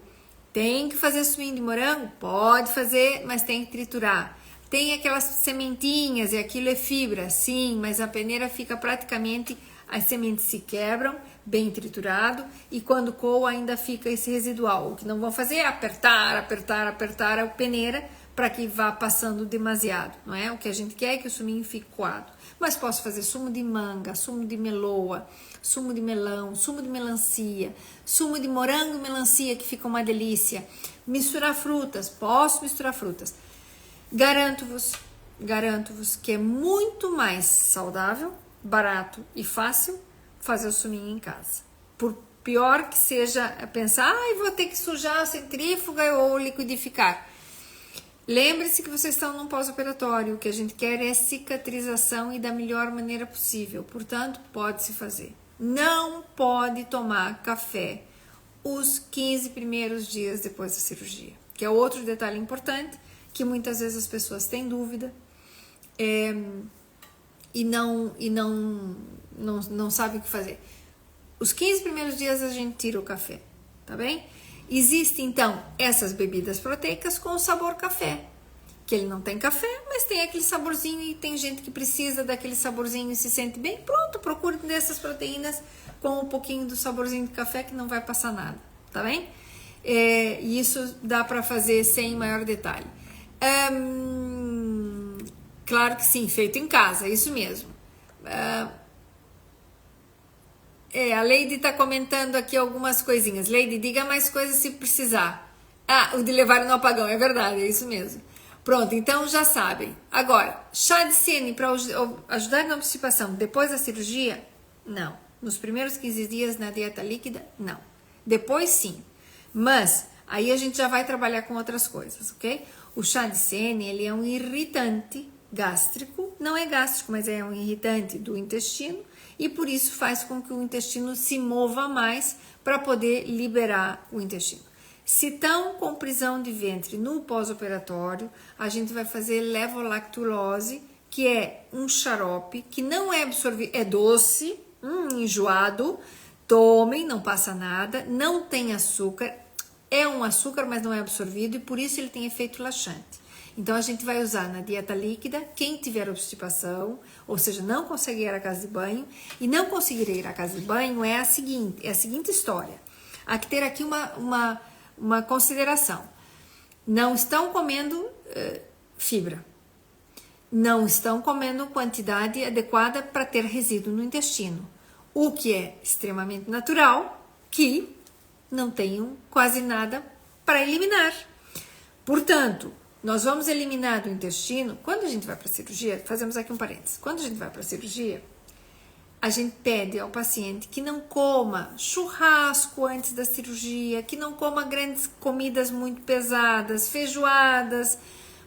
Tem que fazer suminho de morango? Pode fazer, mas tem que triturar. Tem aquelas sementinhas e aquilo é fibra, sim, mas a peneira fica praticamente, as sementes se quebram, bem triturado, e quando coa ainda fica esse residual. O que não vão fazer é apertar a peneira para que vá passando demasiado, não é? O que a gente quer é que o suminho fique coado. Mas posso fazer sumo de manga, sumo de meloa, sumo de melão, sumo de melancia, sumo de morango e melancia, que fica uma delícia. Misturar frutas, posso misturar frutas. Garanto-vos que é muito mais saudável, barato e fácil fazer o suminho em casa. Por pior que seja pensar, vou ter que sujar a centrífuga ou liquidificar. Lembre-se que vocês estão num pós-operatório, o que a gente quer é cicatrização e da melhor maneira possível, portanto, pode-se fazer. Não pode tomar café os 15 primeiros dias depois da cirurgia, que é outro detalhe importante, que muitas vezes as pessoas têm dúvida e não sabem o que fazer. Os 15 primeiros dias a gente tira o café, tá bem? Existem, então, essas bebidas proteicas com sabor café, que ele não tem café, mas tem aquele saborzinho e tem gente que precisa daquele saborzinho e se sente bem. Pronto, procure dessas proteínas com um pouquinho do saborzinho de café que não vai passar nada, tá bem? E isso dá para fazer sem maior detalhe. Claro que sim, feito em casa, isso mesmo. A Leide está comentando aqui algumas coisinhas. Leide, diga mais coisas se precisar. O de levar no apagão, é verdade, é isso mesmo. Pronto, então já sabem. Agora, chá de ciane para ajudar na obstipação depois da cirurgia? Não. Nos primeiros 15 dias na dieta líquida? Não. Depois sim. Mas aí a gente já vai trabalhar com outras coisas, ok? O chá de ciane, ele é um irritante gástrico. Não é gástrico, mas é um irritante do intestino. E por isso faz com que o intestino se mova mais para poder liberar o intestino. Se estão com prisão de ventre no pós-operatório, a gente vai fazer levolactulose, que é um xarope que não é absorvido, é doce, enjoado, tomem, não passa nada, não tem açúcar, é um açúcar, mas não é absorvido e por isso ele tem efeito laxante. Então a gente vai usar na dieta líquida, quem tiver obstipação, ou seja, não consegue ir à casa de banho, e não conseguir ir à casa de banho é a seguinte história. Há que ter aqui uma consideração. Não estão comendo fibra. Não estão comendo quantidade adequada para ter resíduo no intestino. O que é extremamente natural, que não tenham quase nada para eliminar. Portanto, nós vamos eliminar do intestino, quando a gente vai para a cirurgia, fazemos aqui um parênteses, quando a gente vai para a cirurgia, a gente pede ao paciente que não coma churrasco antes da cirurgia, que não coma grandes comidas muito pesadas, feijoadas,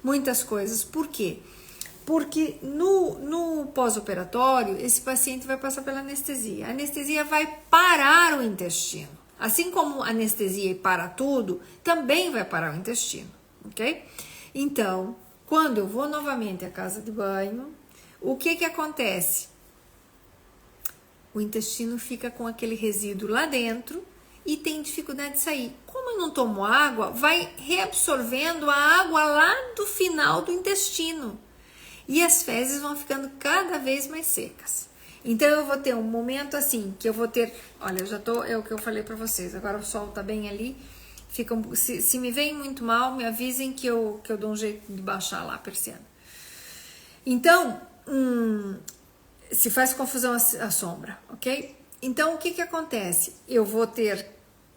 muitas coisas. Por quê? Porque no pós-operatório, esse paciente vai passar pela anestesia. A anestesia vai parar o intestino. Assim como a anestesia para tudo, também vai parar o intestino, ok? Então, quando eu vou novamente à casa de banho, o que acontece? O intestino fica com aquele resíduo lá dentro e tem dificuldade de sair. Como eu não tomo água, vai reabsorvendo a água lá do final do intestino. E as fezes vão ficando cada vez mais secas. Então eu vou ter um momento assim, que eu vou ter, olha, eu já tô, é o que eu falei para vocês, agora o sol tá bem ali, se me vem muito mal, me avisem que eu dou um jeito de baixar lá a persiana. Então, se faz confusão a sombra, ok? Então o que acontece? Eu vou ter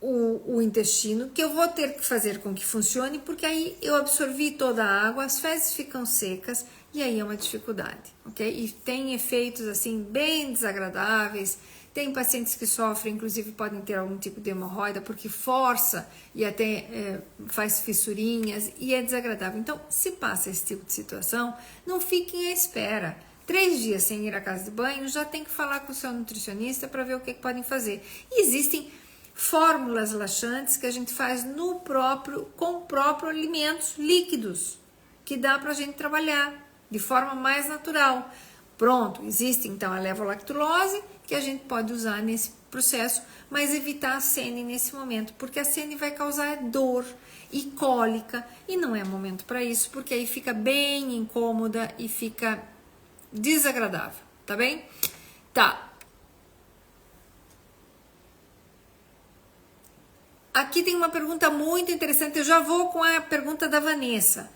o intestino, que eu vou ter que fazer com que funcione, porque aí eu absorvi toda a água, as fezes ficam secas, e aí é uma dificuldade, ok? E tem efeitos assim bem desagradáveis. Tem pacientes que sofrem, inclusive podem ter algum tipo de hemorroida porque força e até faz fissurinhas e é desagradável. Então, se passa esse tipo de situação, não fiquem à espera. 3 dias sem ir à casa de banho, já tem que falar com o seu nutricionista para ver o que podem fazer. E existem fórmulas laxantes que a gente faz com próprio alimentos líquidos, que dá para a gente trabalhar de forma mais natural. Pronto, existe então a levolactulose, que a gente pode usar nesse processo, mas evitar a sene nesse momento, porque a sene vai causar dor e cólica, e não é momento para isso, porque aí fica bem incômoda e fica desagradável, tá bem? Tá. Aqui tem uma pergunta muito interessante, eu já vou com a pergunta da Vanessa.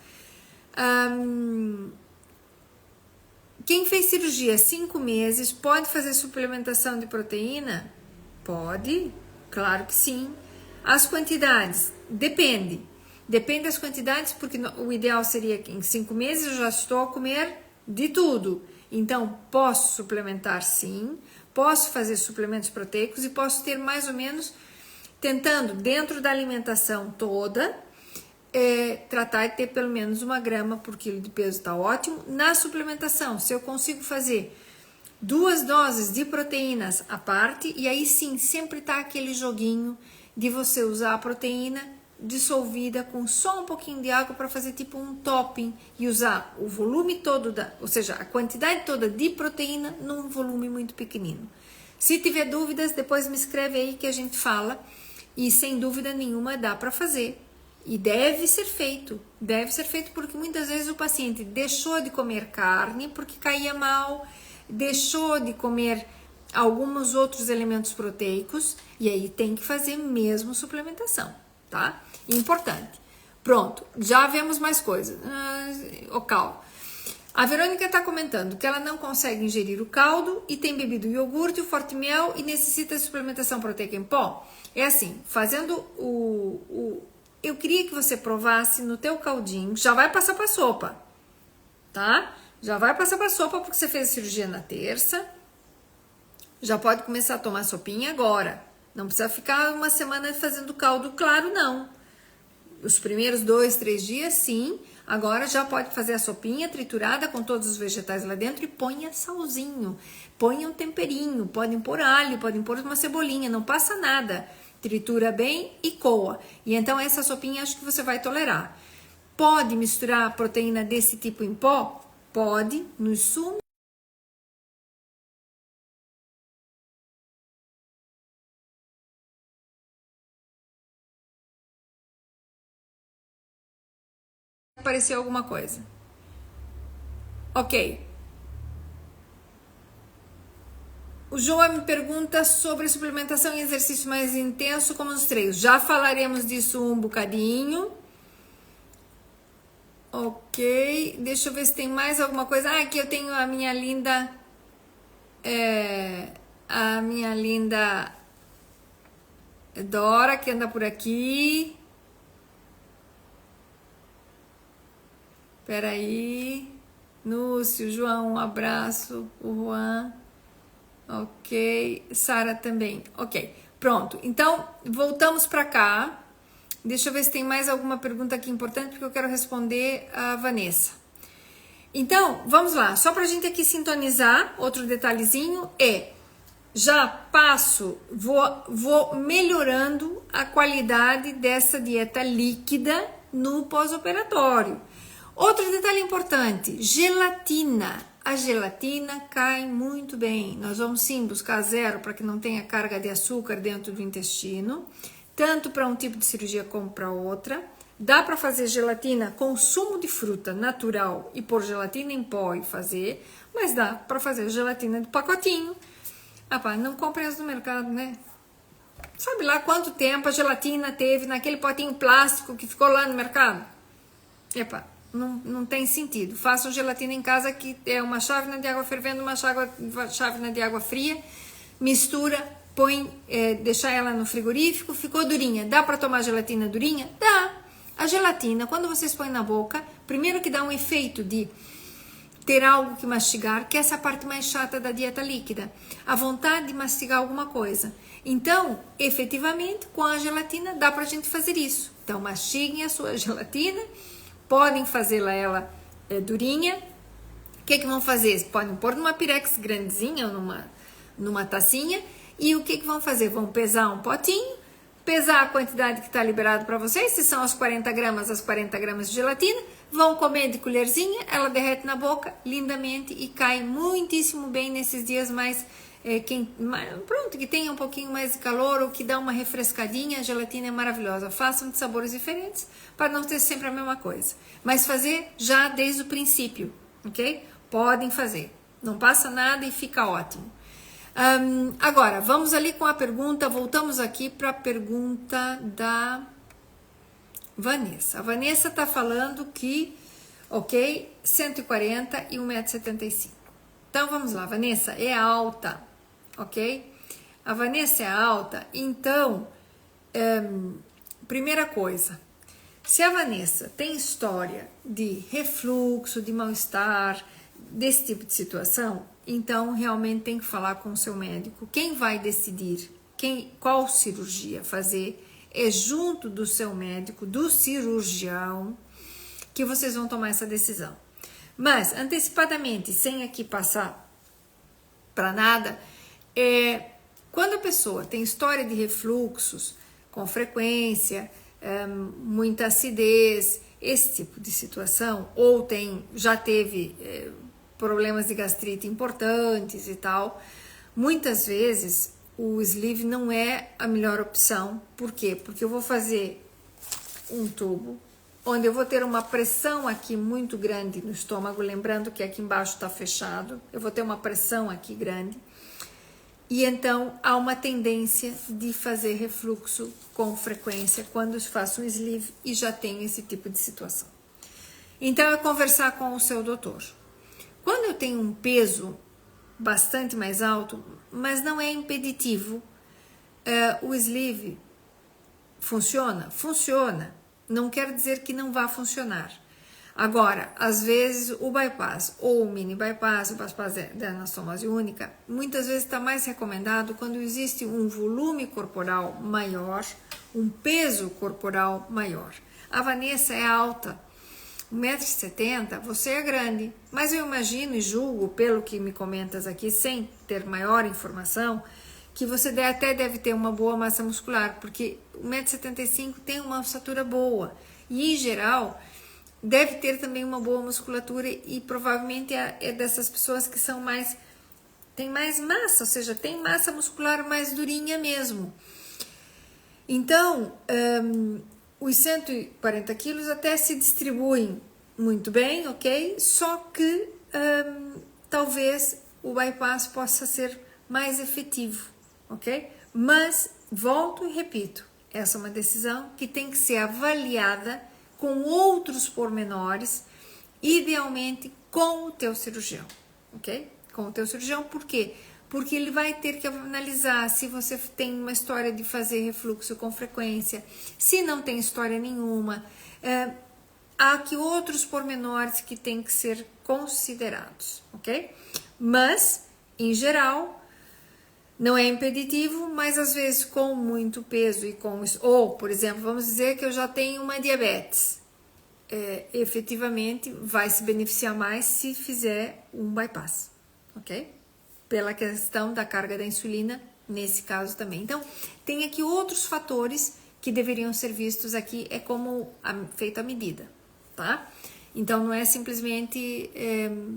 Quem fez cirurgia 5 meses pode fazer suplementação de proteína? Pode, claro que sim. As quantidades, depende. Depende das quantidades, porque o ideal seria que em 5 meses eu já estou a comer de tudo. Então, posso suplementar sim, posso fazer suplementos proteicos e posso ter mais ou menos, tentando dentro da alimentação toda, tratar de ter pelo menos 1 grama por quilo de peso, tá ótimo. Na suplementação, se eu consigo fazer 2 doses de proteínas à parte, e aí sim, sempre tá aquele joguinho de você usar a proteína dissolvida com só um pouquinho de água para fazer tipo um topping e usar o volume todo, ou seja, a quantidade toda de proteína num volume muito pequenino. Se tiver dúvidas, depois me escreve aí que a gente fala, e sem dúvida nenhuma dá para fazer. E deve ser feito porque muitas vezes o paciente deixou de comer carne porque caía mal, deixou de comer alguns outros elementos proteicos, e aí tem que fazer mesmo suplementação, tá? Importante. Pronto, já vemos mais coisas. O caldo. A Verônica está comentando que ela não consegue ingerir o caldo e tem bebido o iogurte, o forte mel e necessita de suplementação proteica em pó. É assim, fazendo eu queria que você provasse no teu caldinho, já vai passar para sopa, tá? Já vai passar para sopa porque você fez a cirurgia na terça, já pode começar a tomar sopinha agora. Não precisa ficar 1 semana fazendo caldo claro, não. Os primeiros 2, 3 dias, sim. Agora já pode fazer a sopinha triturada com todos os vegetais lá dentro e ponha salzinho, ponha um temperinho, podem pôr alho, podem pôr uma cebolinha, não passa nada. Tritura bem e coa. E então essa sopinha acho que você vai tolerar. Pode misturar proteína desse tipo em pó? Pode, nos sumos. apareceu alguma coisa. Ok. O João me pergunta sobre suplementação e exercício mais intenso como os treinos. Já falaremos disso um bocadinho. Ok. Deixa eu ver se tem mais alguma coisa. Ah, aqui eu tenho a minha linda... a minha linda Dora, que anda por aqui. Peraí. Núcio, João, um abraço. O Juan. Ok. Sara também. Ok. Pronto. Então, voltamos para cá. Deixa eu ver se tem mais alguma pergunta aqui importante, porque eu quero responder a Vanessa. Então, vamos lá. Só para a gente aqui sintonizar, outro detalhezinho é... Já passo, vou melhorando a qualidade dessa dieta líquida no pós-operatório. Outro detalhe importante, gelatina. A gelatina cai muito bem. Nós vamos sim buscar zero para que não tenha carga de açúcar dentro do intestino, tanto para um tipo de cirurgia como para outra. Dá para fazer gelatina com sumo de fruta natural e pôr gelatina em pó e fazer, mas dá para fazer gelatina de pacotinho. Ah, pá, não comprem as do mercado, né? Sabe lá quanto tempo a gelatina teve naquele potinho plástico que ficou lá no mercado? Epa, não tem sentido. Façam gelatina em casa, que é uma chávena de água fervendo, uma chávena de água fria, mistura, põe, deixar ela no frigorífico, ficou durinha. Dá para tomar gelatina durinha? Dá. A gelatina, quando vocês põem na boca, primeiro que dá um efeito de ter algo que mastigar, que é essa parte mais chata da dieta líquida, a vontade de mastigar alguma coisa. Então, efetivamente, com a gelatina dá pra gente fazer isso. Então, mastiguem a sua gelatina, podem fazê-la durinha. O que vão fazer? Podem pôr numa pirex grandezinha ou numa tacinha, e o que vão fazer? Vão pesar um potinho, pesar a quantidade que está liberado para vocês, se são as 40 gramas de gelatina, vão comer de colherzinha, ela derrete na boca lindamente e cai muitíssimo bem nesses dias mais, que tenha um pouquinho mais de calor ou que dá uma refrescadinha. A gelatina é maravilhosa. Façam de sabores diferentes para não ter sempre a mesma coisa, mas fazer já desde o princípio, ok? Podem fazer, não passa nada e fica ótimo. Agora, vamos ali com a pergunta, voltamos aqui para a pergunta da Vanessa. A Vanessa está falando que, ok, 140 e 1,75 m. Então, vamos lá, Vanessa é alta, ok? A Vanessa é alta, então, primeira coisa, se a Vanessa tem história de refluxo, de mal-estar, desse tipo de situação, então realmente tem que falar com o seu médico. Quem vai decidir qual cirurgia fazer é junto do seu médico, do cirurgião, que vocês vão tomar essa decisão. Mas, antecipadamente, sem aqui passar para nada, quando a pessoa tem história de refluxos com frequência, muita acidez, esse tipo de situação, ou já teve problemas de gastrite importantes e tal, muitas vezes o sleeve não é a melhor opção. Por quê? Porque eu vou fazer um tubo onde eu vou ter uma pressão aqui muito grande no estômago, lembrando que aqui embaixo está fechado, eu vou ter uma pressão aqui grande, e então há uma tendência de fazer refluxo com frequência quando eu faço um sleeve e já tenho esse tipo de situação. Então é conversar com o seu doutor. Quando eu tenho um peso bastante mais alto, mas não é impeditivo, o sleeve funciona? Funciona. Não quer dizer que não vá funcionar. Agora, às vezes o bypass ou o mini bypass, o bypass da anastomose única, muitas vezes está mais recomendado quando existe um volume corporal maior, um peso corporal maior. A Vanessa é alta, 1,70 m, você é grande, mas eu imagino e julgo, pelo que me comentas aqui, sem ter maior informação, que você até deve ter uma boa massa muscular, porque 1,75 m tem uma musculatura boa, e em geral deve ter também uma boa musculatura, e provavelmente é dessas pessoas que são tem mais massa, ou seja, tem massa muscular mais durinha mesmo. Então, os 140 quilos até se distribuem muito bem, ok? Só que talvez o bypass possa ser mais efetivo, ok? Mas, volto e repito, essa é uma decisão que tem que ser avaliada com outros pormenores, idealmente com o teu cirurgião, ok? Com o teu cirurgião, por quê? Porque ele vai ter que analisar se você tem uma história de fazer refluxo com frequência, se não tem história nenhuma. Há aqui outros pormenores que têm que ser considerados, ok? Mas, em geral, não é impeditivo, mas às vezes com muito peso e com... Ou, por exemplo, vamos dizer que eu já tenho uma diabetes. Efetivamente, vai se beneficiar mais se fizer um bypass, ok? Pela questão da carga da insulina, nesse caso também. Então, tem aqui outros fatores que deveriam ser vistos aqui, é como feita a medida, tá? Então, não é simplesmente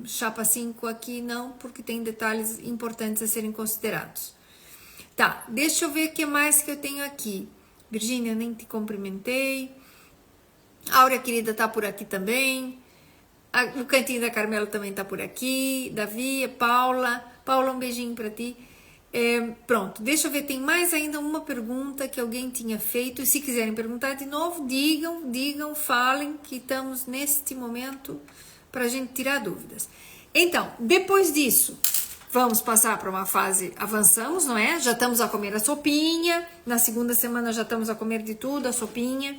chapa 5 aqui, não, porque tem detalhes importantes a serem considerados. Tá, deixa eu ver o que mais que eu tenho aqui. Virgínia, nem te cumprimentei. Áurea querida tá por aqui também. O cantinho da Carmela também tá por aqui. Davi, Paula, um beijinho para ti. Pronto, deixa eu ver, tem mais ainda uma pergunta que alguém tinha feito. E se quiserem perguntar de novo, digam, falem, que estamos neste momento para a gente tirar dúvidas. Então, depois disso, vamos passar para uma fase, avançamos, não é? Já estamos a comer a sopinha, na segunda semana já estamos a comer de tudo, a sopinha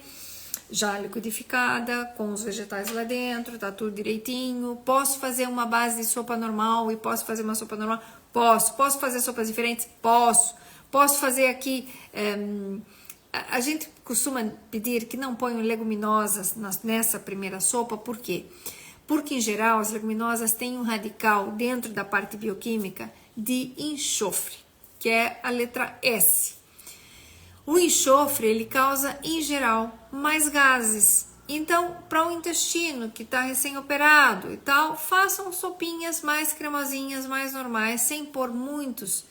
já liquidificada, com os vegetais lá dentro, tá tudo direitinho. Posso fazer uma base de sopa normal e posso fazer uma sopa normal? Posso. Posso fazer sopas diferentes? Posso. Posso fazer aqui... a gente costuma pedir que não ponham leguminosas nessa primeira sopa, por quê? Porque, em geral, as leguminosas têm um radical dentro da parte bioquímica de enxofre, que é a letra S. O enxofre, ele causa, em geral, mais gases. Então, para o intestino que está recém-operado e tal, façam sopinhas mais cremosinhas, mais normais, sem pôr muitas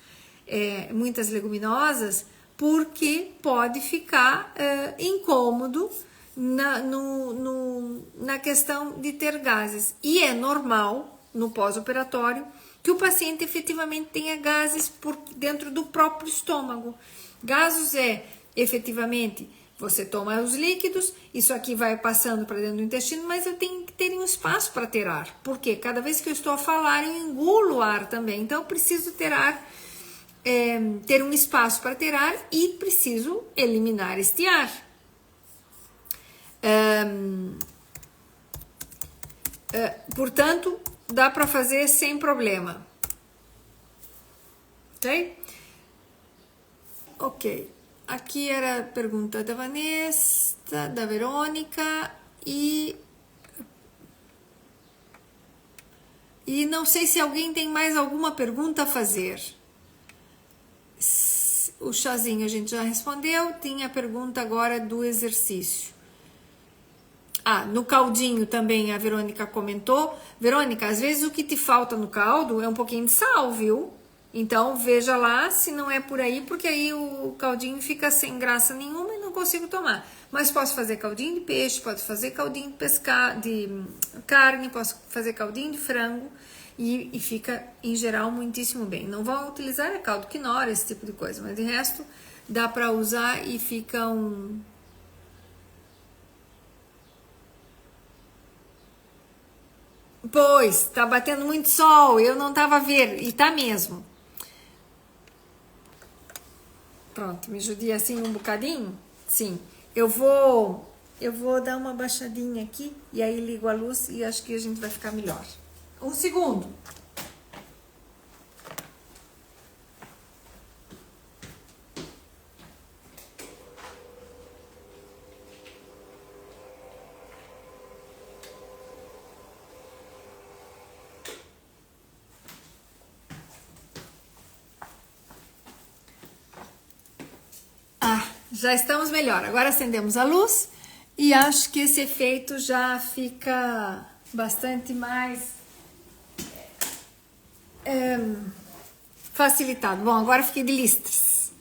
leguminosas, porque pode ficar incômodo na questão de ter gases. E é normal, no pós-operatório, que o paciente efetivamente tenha gases dentro do próprio estômago. Gases efetivamente, você toma os líquidos, isso aqui vai passando para dentro do intestino, mas eu tenho que ter um espaço para ter ar. Porque cada vez que eu estou a falar, eu engulo ar também. Então, eu preciso ter ar, ter um espaço para ter ar e preciso eliminar este ar. Portanto, dá para fazer sem problema. Ok? Ok, aqui era a pergunta da Vanessa, da Verônica e não sei se alguém tem mais alguma pergunta a fazer. O chazinho a gente já respondeu, tem a pergunta agora do exercício. No caldinho também a Verônica comentou. Verônica, às vezes o que te falta no caldo é um pouquinho de sal, viu? Então, veja lá se não é por aí, porque aí o caldinho fica sem graça nenhuma e não consigo tomar. Mas posso fazer caldinho de peixe, posso fazer caldinho de carne, posso fazer caldinho de frango e fica, em geral, muitíssimo bem. Não vão utilizar caldo quinoa, esse tipo de coisa, mas de resto dá para usar e fica um... Pois, tá batendo muito sol, eu não tava vendo, e tá mesmo. Pronto, me judia assim um bocadinho? Sim. Eu vou dar uma baixadinha aqui e aí ligo a luz e acho que a gente vai ficar melhor. Um segundo. Já estamos melhor. Agora acendemos a luz e acho que esse efeito já fica bastante mais facilitado. Bom, agora fiquei de listras.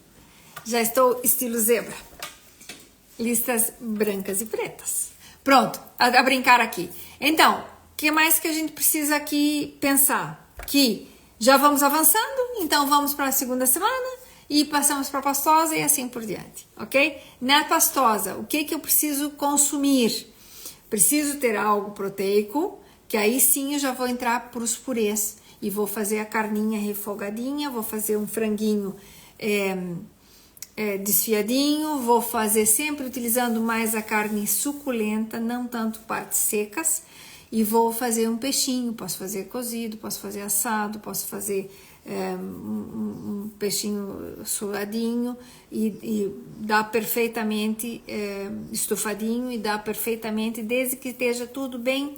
Já estou estilo zebra. Listras brancas e pretas. Pronto, a brincar aqui. Então, o que mais que a gente precisa aqui pensar? Que já vamos avançando, então vamos para a segunda semana e passamos para a pastosa e assim por diante, ok? Na pastosa, o que eu preciso consumir? Preciso ter algo proteico, que aí sim eu já vou entrar para os purês e vou fazer a carninha refogadinha, vou fazer um franguinho desfiadinho, vou fazer sempre utilizando mais a carne suculenta, não tanto partes secas, e vou fazer um peixinho, posso fazer cozido, posso fazer assado, posso fazer um peixinho suadinho e dá perfeitamente estufadinho e dá perfeitamente, desde que esteja tudo bem,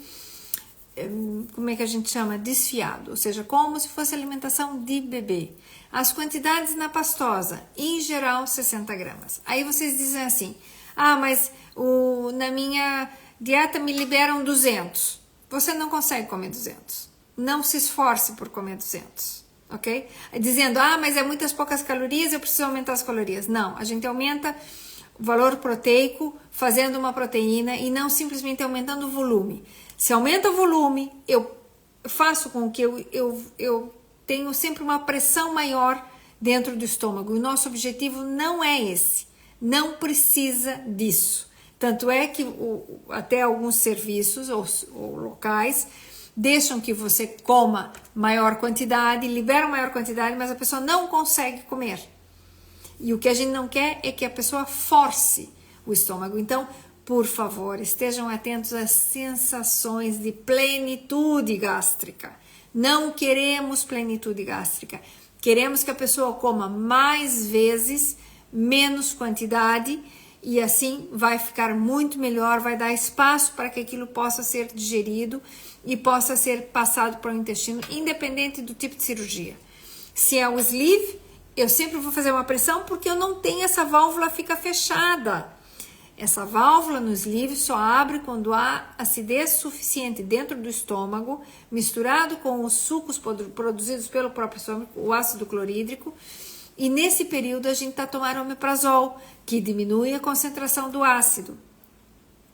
como é que a gente chama? Desfiado, ou seja, como se fosse alimentação de bebê. As quantidades na pastosa, em geral 60 gramas. Aí vocês dizem assim, mas na minha dieta me liberam 200. Você não consegue comer 200. Não se esforce por comer 200, ok? Dizendo, mas é muitas poucas calorias, eu preciso aumentar as calorias. Não, a gente aumenta o valor proteico fazendo uma proteína e não simplesmente aumentando o volume. Se aumenta o volume, eu faço com que eu tenho sempre uma pressão maior dentro do estômago. O nosso objetivo não é esse. Não precisa disso. Tanto é que até alguns serviços ou locais deixam que você coma maior quantidade, liberam maior quantidade, mas a pessoa não consegue comer. E o que a gente não quer é que a pessoa force o estômago. Então, por favor, estejam atentos às sensações de plenitude gástrica. Não queremos plenitude gástrica. Queremos que a pessoa coma mais vezes, menos quantidade, e assim vai ficar muito melhor, vai dar espaço para que aquilo possa ser digerido e possa ser passado para o intestino, independente do tipo de cirurgia. Se é o sleeve, eu sempre vou fazer uma pressão porque eu não tenho essa válvula, fica fechada. Essa válvula no sleeve só abre quando há acidez suficiente dentro do estômago, misturado com os sucos produzidos pelo próprio estômago, o ácido clorídrico, e nesse período a gente está tomando omeprazol, que diminui a concentração do ácido.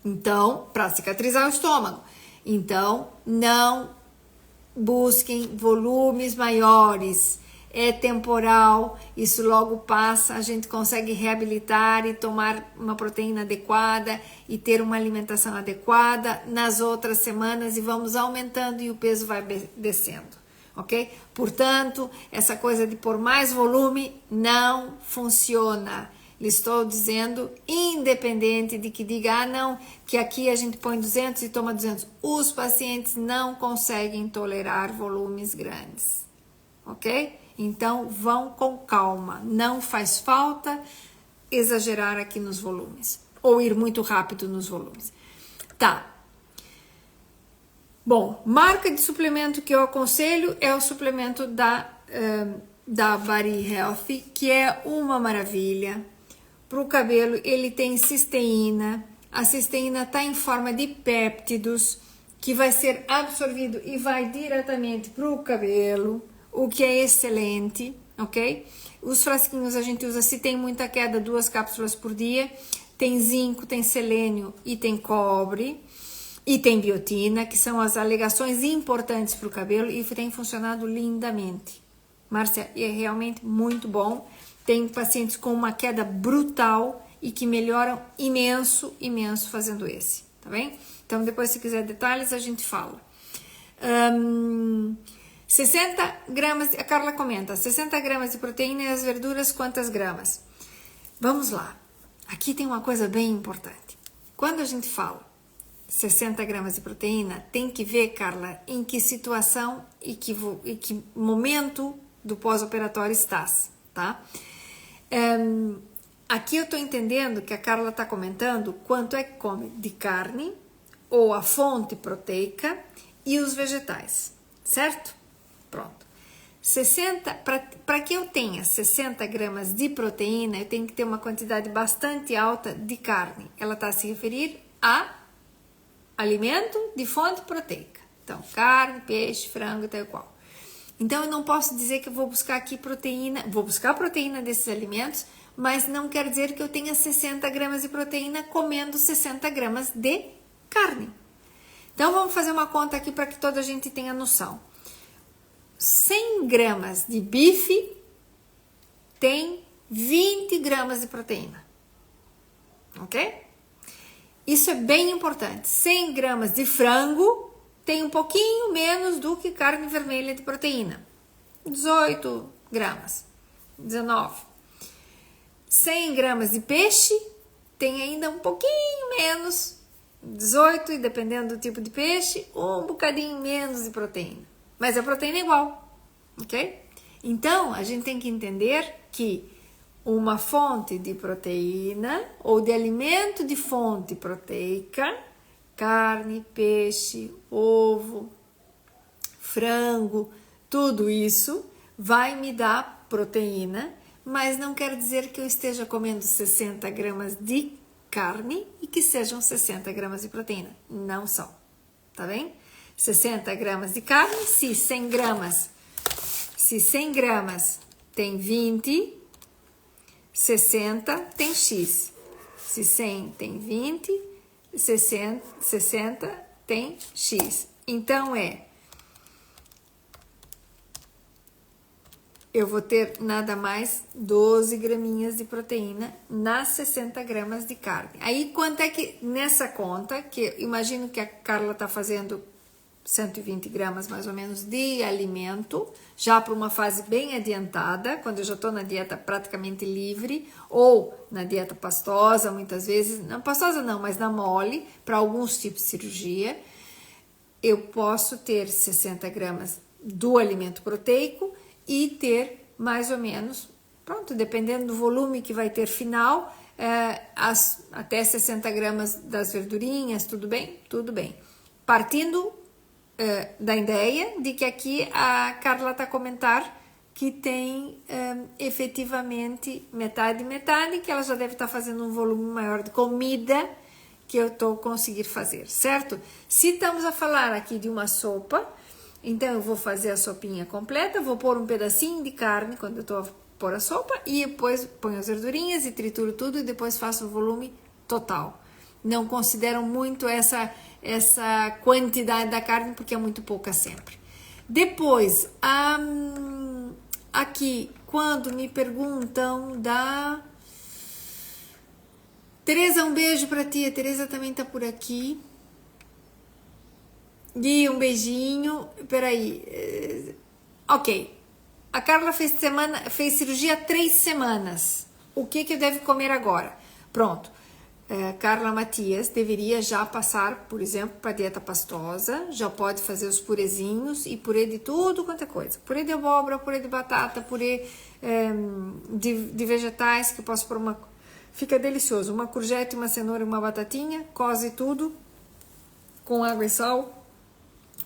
Então, para cicatrizar o estômago. Então, não busquem volumes maiores. É temporal, isso logo passa, a gente consegue reabilitar e tomar uma proteína adequada e ter uma alimentação adequada nas outras semanas e vamos aumentando e o peso vai descendo, ok? Portanto, essa coisa de pôr mais volume não funciona. Lhe estou dizendo, independente de que diga, não, que aqui a gente põe 200 e toma 200. Os pacientes não conseguem tolerar volumes grandes, ok? Então, vão com calma. Não faz falta exagerar aqui nos volumes. Ou ir muito rápido nos volumes. Tá. Bom, marca de suplemento que eu aconselho é o suplemento da Body Health, que é uma maravilha. Para o cabelo, ele tem cisteína. A cisteína está em forma de péptidos, que vai ser absorvido e vai diretamente para o cabelo, o que é excelente, ok? Os frasquinhos a gente usa, se tem muita queda, 2 cápsulas por dia. Tem zinco, tem selênio e tem cobre. E tem biotina, que são as alegações importantes para o cabelo e tem funcionado lindamente. Márcia, é realmente muito bom. Tem pacientes com uma queda brutal e que melhoram imenso fazendo esse, tá bem? Então, depois, se quiser detalhes, a gente fala. 60 gramas, a Carla comenta, 60 gramas de proteína e as verduras, quantas gramas? Vamos lá. Aqui tem uma coisa bem importante. Quando a gente fala 60 gramas de proteína, tem que ver, Carla, em que situação e que momento do pós-operatório estás, tá? Aqui eu tô entendendo que a Carla tá comentando quanto é que come de carne ou a fonte proteica e os vegetais, certo? Pronto. 60, para que eu tenha 60 gramas de proteína, eu tenho que ter uma quantidade bastante alta de carne. Ela está a se referir a alimento de fonte proteica. Então, carne, peixe, frango, tal e qual. Então, eu não posso dizer que eu vou buscar aqui proteína, vou buscar proteína desses alimentos, mas não quer dizer que eu tenha 60 gramas de proteína comendo 60 gramas de carne. Então, vamos fazer uma conta aqui para que toda a gente tenha noção. 100 gramas de bife tem 20 gramas de proteína. Ok? Isso é bem importante. 100 gramas de frango tem um pouquinho menos do que carne vermelha de proteína. 18 gramas. 19. 100 gramas de peixe tem ainda um pouquinho menos, 18, e dependendo do tipo de peixe, um bocadinho menos de proteína. Mas a proteína é igual, ok? Então, a gente tem que entender que uma fonte de proteína ou de alimento de fonte proteica, carne, peixe, ovo, frango, tudo isso vai me dar proteína, mas não quer dizer que eu esteja comendo 60 gramas de carne e que sejam 60 gramas de proteína. Não são, tá bem? 60 gramas de carne, se 100 gramas tem 20, 60 tem X. Se 100 tem 20, 60 tem X. Então, eu vou ter nada mais 12 graminhas de proteína nas 60 gramas de carne. Aí, quanto é que, nessa conta, que imagino que a Carla está fazendo 120 gramas mais ou menos de alimento, já para uma fase bem adiantada, quando eu já estou na dieta praticamente livre, ou na dieta pastosa, muitas vezes, não pastosa não, mas na mole, para alguns tipos de cirurgia, eu posso ter 60 gramas do alimento proteico, e ter mais ou menos, pronto, dependendo do volume que vai ter final, até 60 gramas das verdurinhas, tudo bem? Tudo bem. Partindo da ideia de que aqui a Carla está a comentar que tem efetivamente metade, que ela já deve estar fazendo um volume maior de comida que eu estou conseguir fazer, certo? Se estamos a falar aqui de uma sopa, então, eu vou fazer a sopinha completa, vou pôr um pedacinho de carne quando eu estou a pôr a sopa e depois ponho as verdurinhas e trituro tudo e depois faço o volume total. Não considero muito essa quantidade da carne porque é muito pouca sempre. Depois, aqui, quando me perguntam da... Tereza, um beijo pra ti. A Tereza também tá por aqui. Gui, um beijinho. Peraí. Ok. A Carla fez cirurgia há 3 semanas. O que eu devo comer agora? Pronto. Carla Matias deveria já passar, por exemplo, para dieta pastosa. Já pode fazer os purezinhos e purê de tudo quanto é coisa. Purê de abóbora, purê de batata, purê de vegetais que eu posso pôr uma... Fica delicioso. Uma courgette, uma cenoura e uma batatinha. Coze tudo com água e sal.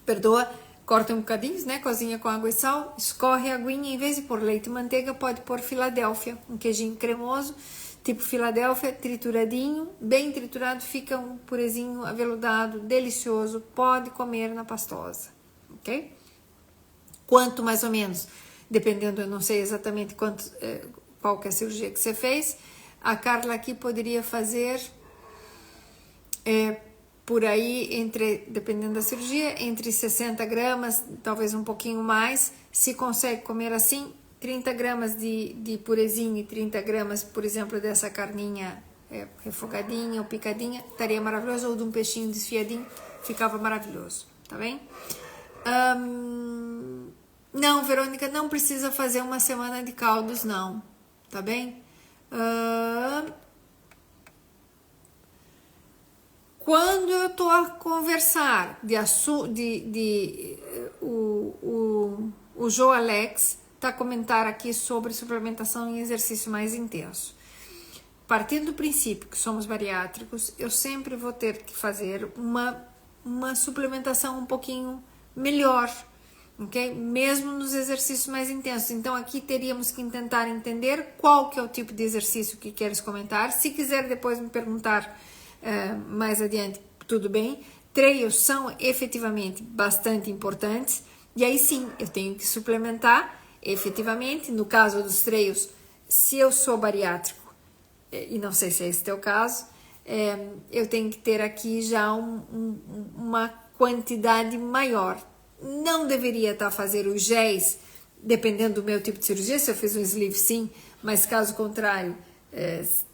Perdoa, corta um bocadinho, né? Cozinha com água e sal, escorre a aguinha, em vez de pôr leite e manteiga, pode pôr Filadélfia, um queijinho cremoso, tipo Filadélfia, trituradinho, bem triturado, fica um purezinho aveludado, delicioso, pode comer na pastosa, ok? Quanto mais ou menos, dependendo, eu não sei exatamente qual que é a cirurgia que você fez, a Carla aqui poderia fazer... por aí, dependendo da cirurgia, entre 60 gramas, talvez um pouquinho mais, se consegue comer assim, 30 gramas de purezinho e 30 gramas, por exemplo, dessa carninha refogadinha ou picadinha, estaria maravilhoso, ou de um peixinho desfiadinho, ficava maravilhoso, tá bem? Não, Verônica, não precisa fazer uma semana de caldos, não, tá bem? Quando eu estou a conversar o Joe Alex está a comentar aqui sobre suplementação e exercício mais intenso. Partindo do princípio que somos bariátricos, eu sempre vou ter que fazer uma suplementação um pouquinho melhor, ok? Mesmo nos exercícios mais intensos. Então aqui teríamos que tentar entender qual que é o tipo de exercício que queres comentar. Se quiser depois me perguntar mais adiante, tudo bem. Trails são efetivamente bastante importantes e aí sim, eu tenho que suplementar efetivamente. No caso dos trails, se eu sou bariátrico, e não sei se é esse teu caso, eu tenho que ter aqui já uma quantidade maior. Não deveria estar fazendo os géis, dependendo do meu tipo de cirurgia. Se eu fiz um sleeve, sim, mas caso contrário,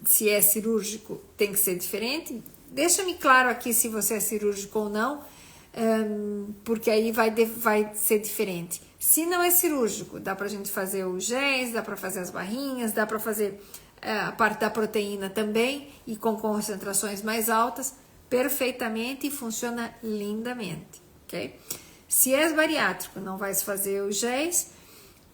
se é cirúrgico, tem que ser diferente. Deixa-me claro aqui se você é cirúrgico ou não, porque aí vai ser diferente. Se não é cirúrgico, dá pra gente fazer os géis, dá pra fazer as barrinhas, dá pra fazer a parte da proteína também, e com concentrações mais altas, perfeitamente, e funciona lindamente, ok? Se é bariátrico, não vai se fazer os géis,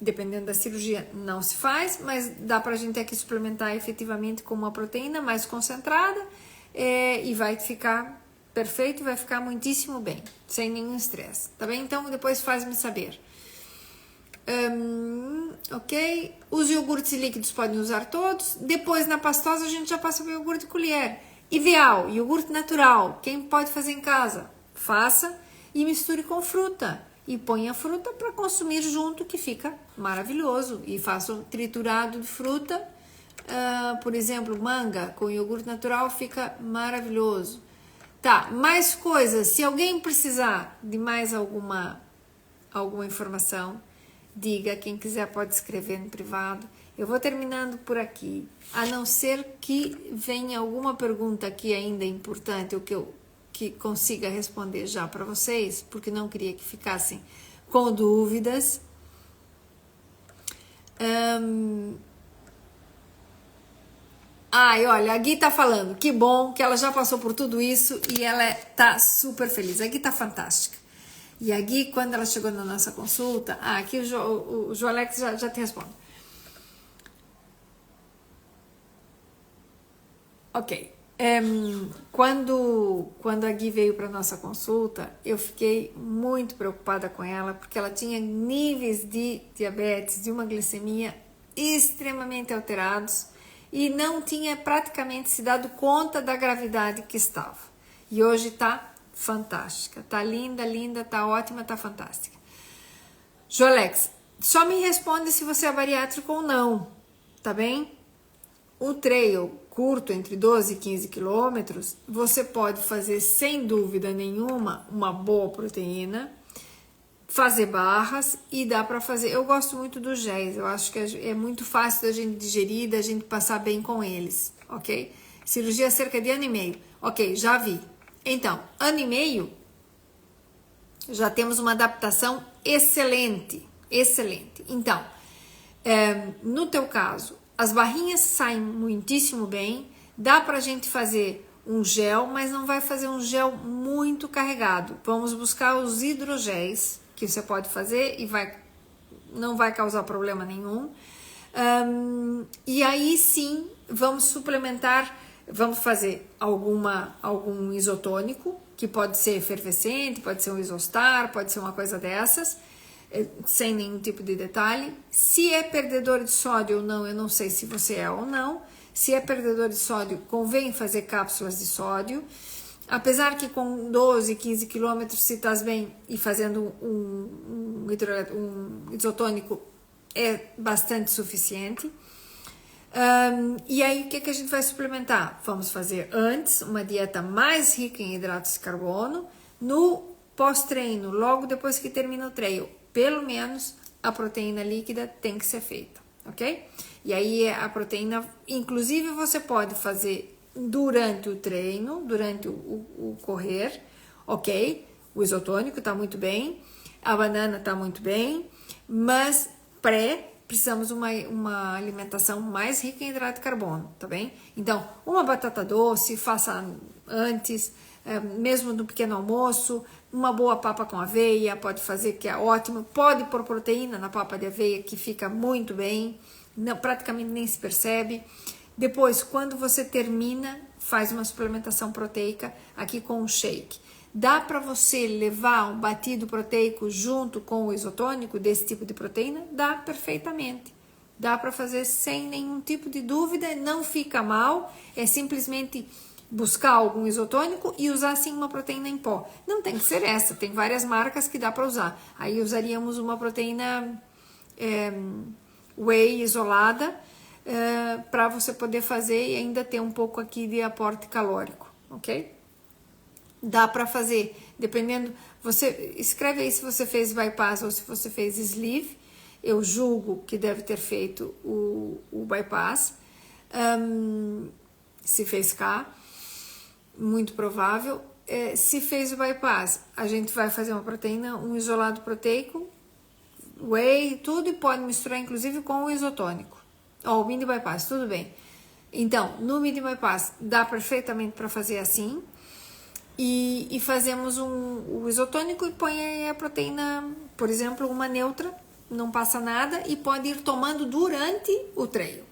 dependendo da cirurgia, não se faz, mas dá pra gente aqui suplementar efetivamente com uma proteína mais concentrada, e vai ficar perfeito, vai ficar muitíssimo bem, sem nenhum estresse, tá bem? Então, depois faz-me saber. Ok, os iogurtes líquidos podem usar todos. Depois, na pastosa, a gente já passa para o iogurte de colher. Ideal, iogurte natural. Quem pode fazer em casa, faça e misture com fruta. E põe a fruta para consumir junto, que fica maravilhoso. E faça um triturado de fruta. Por exemplo, manga com iogurte natural fica maravilhoso. Tá, mais coisas. Se alguém precisar de mais alguma informação, diga. Quem quiser pode escrever no privado. Eu vou terminando por aqui, a não ser que venha alguma pergunta aqui ainda importante, ou que consiga responder já para vocês, porque não queria que ficassem com dúvidas. Olha, a Gui tá falando, que bom que ela já passou por tudo isso e ela tá super feliz. A Gui tá fantástica. E a Gui, quando ela chegou na nossa consulta, aqui o Joalex já te responde. Ok. Quando a Gui veio para nossa consulta, eu fiquei muito preocupada com ela, porque ela tinha níveis de diabetes, de uma glicemia extremamente alterados, e não tinha praticamente se dado conta da gravidade que estava. E hoje tá fantástica, tá linda, tá ótima, tá fantástica. Joalex, só me responde se você é bariátrico ou não, tá bem? O trail curto, entre 12 e 15 quilômetros, você pode fazer sem dúvida nenhuma uma boa proteína, fazer barras, e dá para fazer. Eu gosto muito dos géis, eu acho que é muito fácil da gente digerir, da gente passar bem com eles, ok? Cirurgia cerca de 1 ano e meio, ok, já vi. Então, 1 ano e meio, já temos uma adaptação excelente. Então, no teu caso, as barrinhas saem muitíssimo bem, dá pra gente fazer um gel, mas não vai fazer um gel muito carregado. Vamos buscar os hidrogéis, que você pode fazer e não vai causar problema nenhum. E aí sim, vamos suplementar. Vamos fazer algum isotônico, que pode ser efervescente, pode ser um isostar, pode ser uma coisa dessas, sem nenhum tipo de detalhe. Se é perdedor de sódio ou não, eu não sei se você é ou não. Se é perdedor de sódio, convém fazer cápsulas de sódio. Apesar que com 12, 15 quilômetros, se estás bem e fazendo um isotônico, é bastante suficiente. E aí, o que a gente vai suplementar? Vamos fazer antes uma dieta mais rica em hidratos de carbono. No pós-treino, logo depois que termina o treino, pelo menos a proteína líquida tem que ser feita, ok? E aí a proteína, inclusive, você pode fazer durante o treino, durante o correr, ok? O isotônico tá muito bem, a banana tá muito bem, mas precisamos uma alimentação mais rica em hidrato de carbono, tá bem? Então, uma batata doce, faça antes, mesmo no pequeno almoço, uma boa papa com aveia, pode fazer, que é ótimo. Pode pôr proteína na papa de aveia, que fica muito bem, não, praticamente nem se percebe. Depois, quando você termina, faz uma suplementação proteica aqui com um shake. Dá para você levar um batido proteico junto com o isotônico desse tipo de proteína? Dá perfeitamente. Dá para fazer sem nenhum tipo de dúvida, não fica mal, é simplesmente buscar algum isotônico e usar assim uma proteína em pó. Não tem que ser essa, tem várias marcas que dá para usar. Aí usaríamos uma proteína whey isolada, para você poder fazer e ainda ter um pouco aqui de aporte calórico, ok? Dá para fazer, dependendo, você escreve aí se você fez bypass ou se você fez sleeve. Eu julgo que deve ter feito o bypass, se fez K, muito provável. Se fez o bypass, a gente vai fazer uma proteína, um isolado proteico, whey, tudo, e pode misturar inclusive com o isotônico. Ó, o mini bypass, tudo bem. Então, no mini bypass dá perfeitamente para fazer assim. E fazemos o isotônico e põe aí a proteína, por exemplo, uma neutra, não passa nada, e pode ir tomando durante o treino,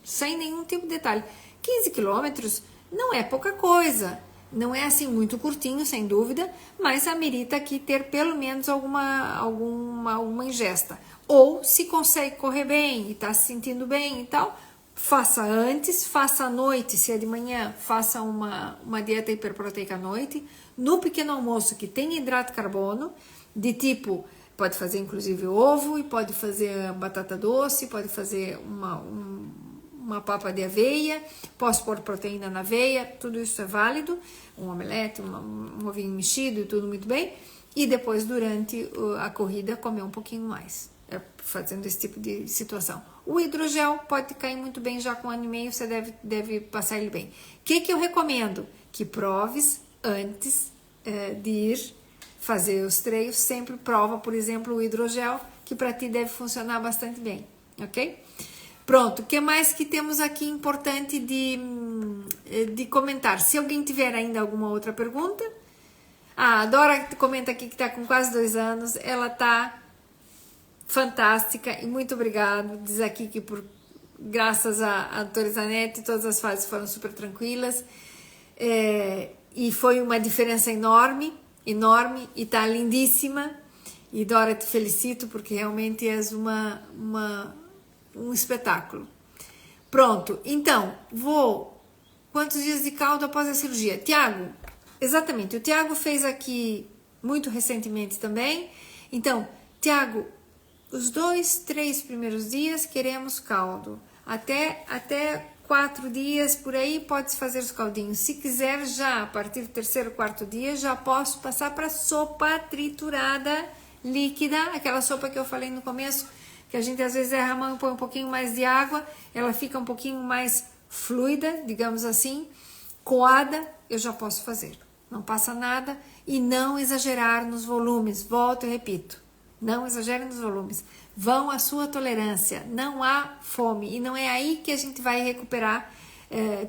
sem nenhum tipo de detalhe. 15 quilômetros não é pouca coisa, não é assim muito curtinho, sem dúvida, mas amerita aqui ter pelo menos alguma ingesta. Ou se consegue correr bem e está se sentindo bem e tal, faça antes, faça à noite, se é de manhã, faça uma dieta hiperproteica à noite. No pequeno almoço, que tem hidrato de carbono, de tipo, pode fazer inclusive ovo, e pode fazer batata doce, pode fazer uma papa de aveia, posso pôr proteína na aveia, tudo isso é válido, um omelete, um ovinho mexido e tudo muito bem. E depois, durante a corrida, comer um pouquinho mais, fazendo esse tipo de situação. O hidrogel pode cair muito bem já com 1 ano e meio, você deve passar ele bem. O que eu recomendo? Que proves antes de ir fazer os treinos, sempre prova, por exemplo, o hidrogel, que para ti deve funcionar bastante bem, ok? Pronto, o que mais que temos aqui importante de comentar? Se alguém tiver ainda alguma outra pergunta. A Dora comenta aqui que está com quase 2 anos, ela está fantástica e muito obrigado. Diz aqui que graças a doutora Zanetti todas as fases foram super tranquilas, e foi uma diferença enorme e tá lindíssima. E Dora, te felicito porque realmente és um espetáculo. Pronto, então quantos dias de caldo após a cirurgia? Tiago, exatamente, o Tiago fez aqui muito recentemente também. Então, Tiago, os 2, 3 primeiros dias queremos caldo. Até 4 dias por aí pode fazer os caldinhos. Se quiser, já a partir do 3º, 4º dia, já posso passar para sopa triturada líquida, aquela sopa que eu falei no começo, que a gente às vezes erra a mão e põe um pouquinho mais de água, ela fica um pouquinho mais fluida, digamos assim, coada, eu já posso fazer. Não passa nada, e não exagerar nos volumes, volto e repito. Não exagere nos volumes, vão à sua tolerância, não há fome, e não é aí que a gente vai recuperar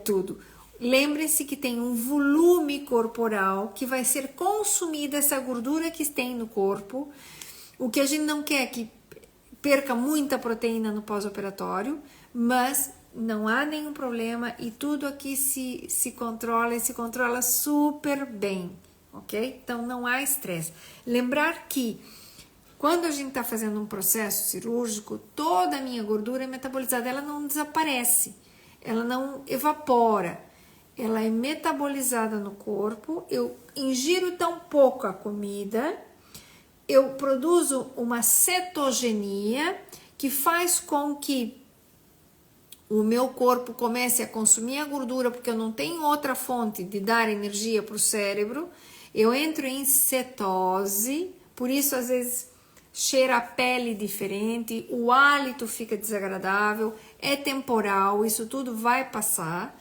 tudo. Lembre-se que tem um volume corporal que vai ser consumida essa gordura que tem no corpo. O que a gente não quer é que perca muita proteína no pós-operatório, mas não há nenhum problema e tudo aqui se controla e se controla super bem, ok? Então não há estresse. Lembrar que quando a gente está fazendo um processo cirúrgico, toda a minha gordura é metabolizada, ela não desaparece, ela não evapora, ela é metabolizada no corpo, eu ingiro tão pouca comida, eu produzo uma cetogenia que faz com que o meu corpo comece a consumir a gordura, porque eu não tenho outra fonte de dar energia para o cérebro, eu entro em cetose, por isso às vezes cheira a pele diferente, o hálito fica desagradável, é temporal, isso tudo vai passar.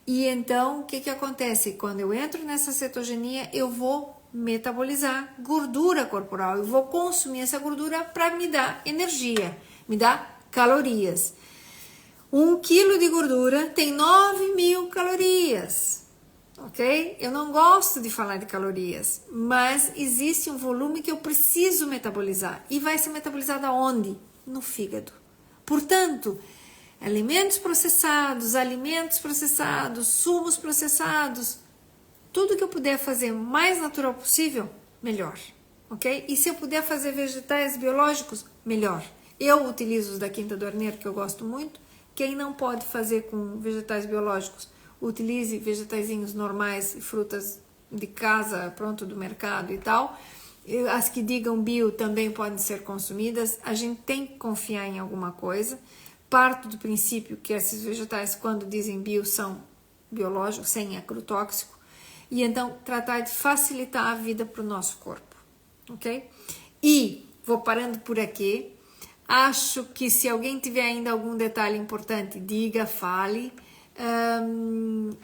E então, o que acontece? Quando eu entro nessa cetogenia, eu vou metabolizar gordura corporal, eu vou consumir essa gordura para me dar energia, me dar calorias. 1 quilo de gordura tem 9.000 calorias, ok? Eu não gosto de falar de calorias, mas existe um volume que eu preciso metabolizar. E vai ser metabolizado aonde? No fígado. Portanto, alimentos processados, sumos processados, tudo que eu puder fazer o mais natural possível, melhor, ok? E se eu puder fazer vegetais biológicos, melhor. Eu utilizo os da Quinta do Arneiro, que eu gosto muito. Quem não pode fazer com vegetais biológicos, utilize vegetaizinhos normais e frutas de casa, pronto, do mercado e tal. As que digam bio também podem ser consumidas. A gente tem que confiar em alguma coisa, parto do princípio que esses vegetais, quando dizem bio, são biológicos, sem agrotóxico, e então tratar de facilitar a vida para o nosso corpo, ok? E vou parando por aqui. Acho que se alguém tiver ainda algum detalhe importante, diga, fale,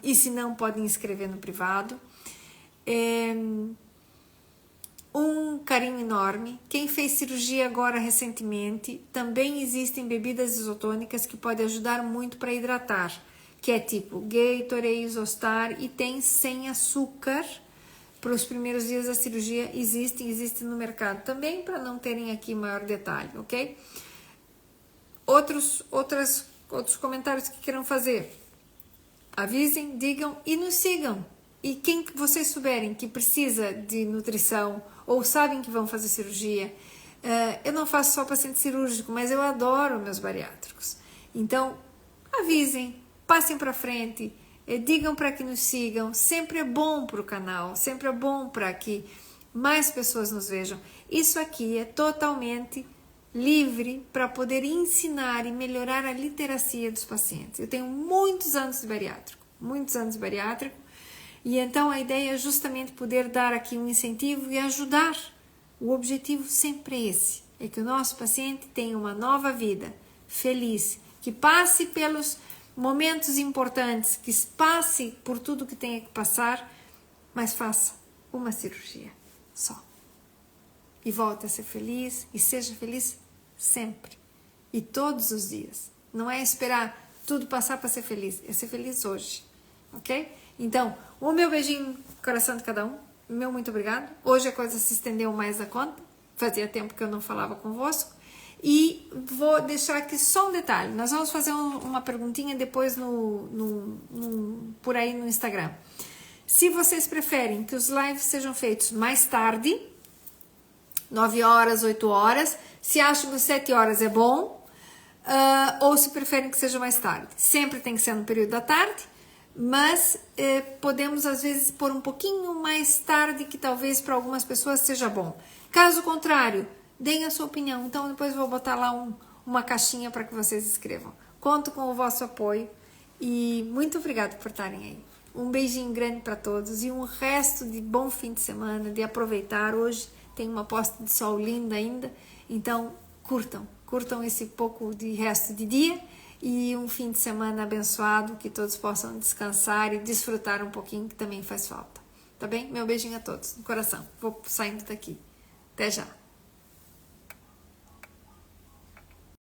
e se não, podem escrever no privado. Um carinho enorme. Quem fez cirurgia agora recentemente, também existem bebidas isotônicas que podem ajudar muito para hidratar, que é tipo Gatorade, Isostar, e tem sem açúcar para os primeiros dias da cirurgia. Existe no mercado também, para não terem aqui maior detalhe, ok? Outros comentários que queiram fazer, avisem, digam e nos sigam. E quem vocês souberem que precisa de nutrição ou sabem que vão fazer cirurgia, eu não faço só paciente cirúrgico, mas eu adoro meus bariátricos. Então, avisem, passem para frente, digam para que nos sigam. Sempre é bom para o canal, sempre é bom para que mais pessoas nos vejam. Isso aqui é totalmente livre para poder ensinar e melhorar a literacia dos pacientes. Eu tenho muitos anos de bariátrico, e então a ideia é justamente poder dar aqui um incentivo e ajudar. O objetivo sempre é esse, é que o nosso paciente tenha uma nova vida, feliz, que passe pelos momentos importantes, que passe por tudo que tenha que passar, mas faça uma cirurgia só. E volte a ser feliz, e seja feliz sempre, e todos os dias. Não é esperar tudo passar para ser feliz, é ser feliz hoje, ok? Então, o meu beijinho no coração de cada um, meu muito obrigado. Hoje a coisa se estendeu mais da conta, fazia tempo que eu não falava convosco, e vou deixar aqui só um detalhe. Nós vamos fazer uma perguntinha depois por aí no Instagram. Se vocês preferem que os lives sejam feitos mais tarde, 9 horas, 8 horas, se acham que 7 horas é bom, ou se preferem que seja mais tarde. Sempre tem que ser no período da tarde, mas podemos às vezes pôr um pouquinho mais tarde, que talvez para algumas pessoas seja bom. Caso contrário, deem a sua opinião. Então depois eu vou botar lá uma caixinha para que vocês escrevam. Conto com o vosso apoio e muito obrigado por estarem aí. Um beijinho grande para todos e um resto de bom fim de semana, de aproveitar. Hoje tem uma posta de sol linda ainda, então curtam esse pouco de resto de dia e um fim de semana abençoado, que todos possam descansar e desfrutar um pouquinho, que também faz falta. Tá bem? Meu beijinho a todos, no coração. Vou saindo daqui. Até já.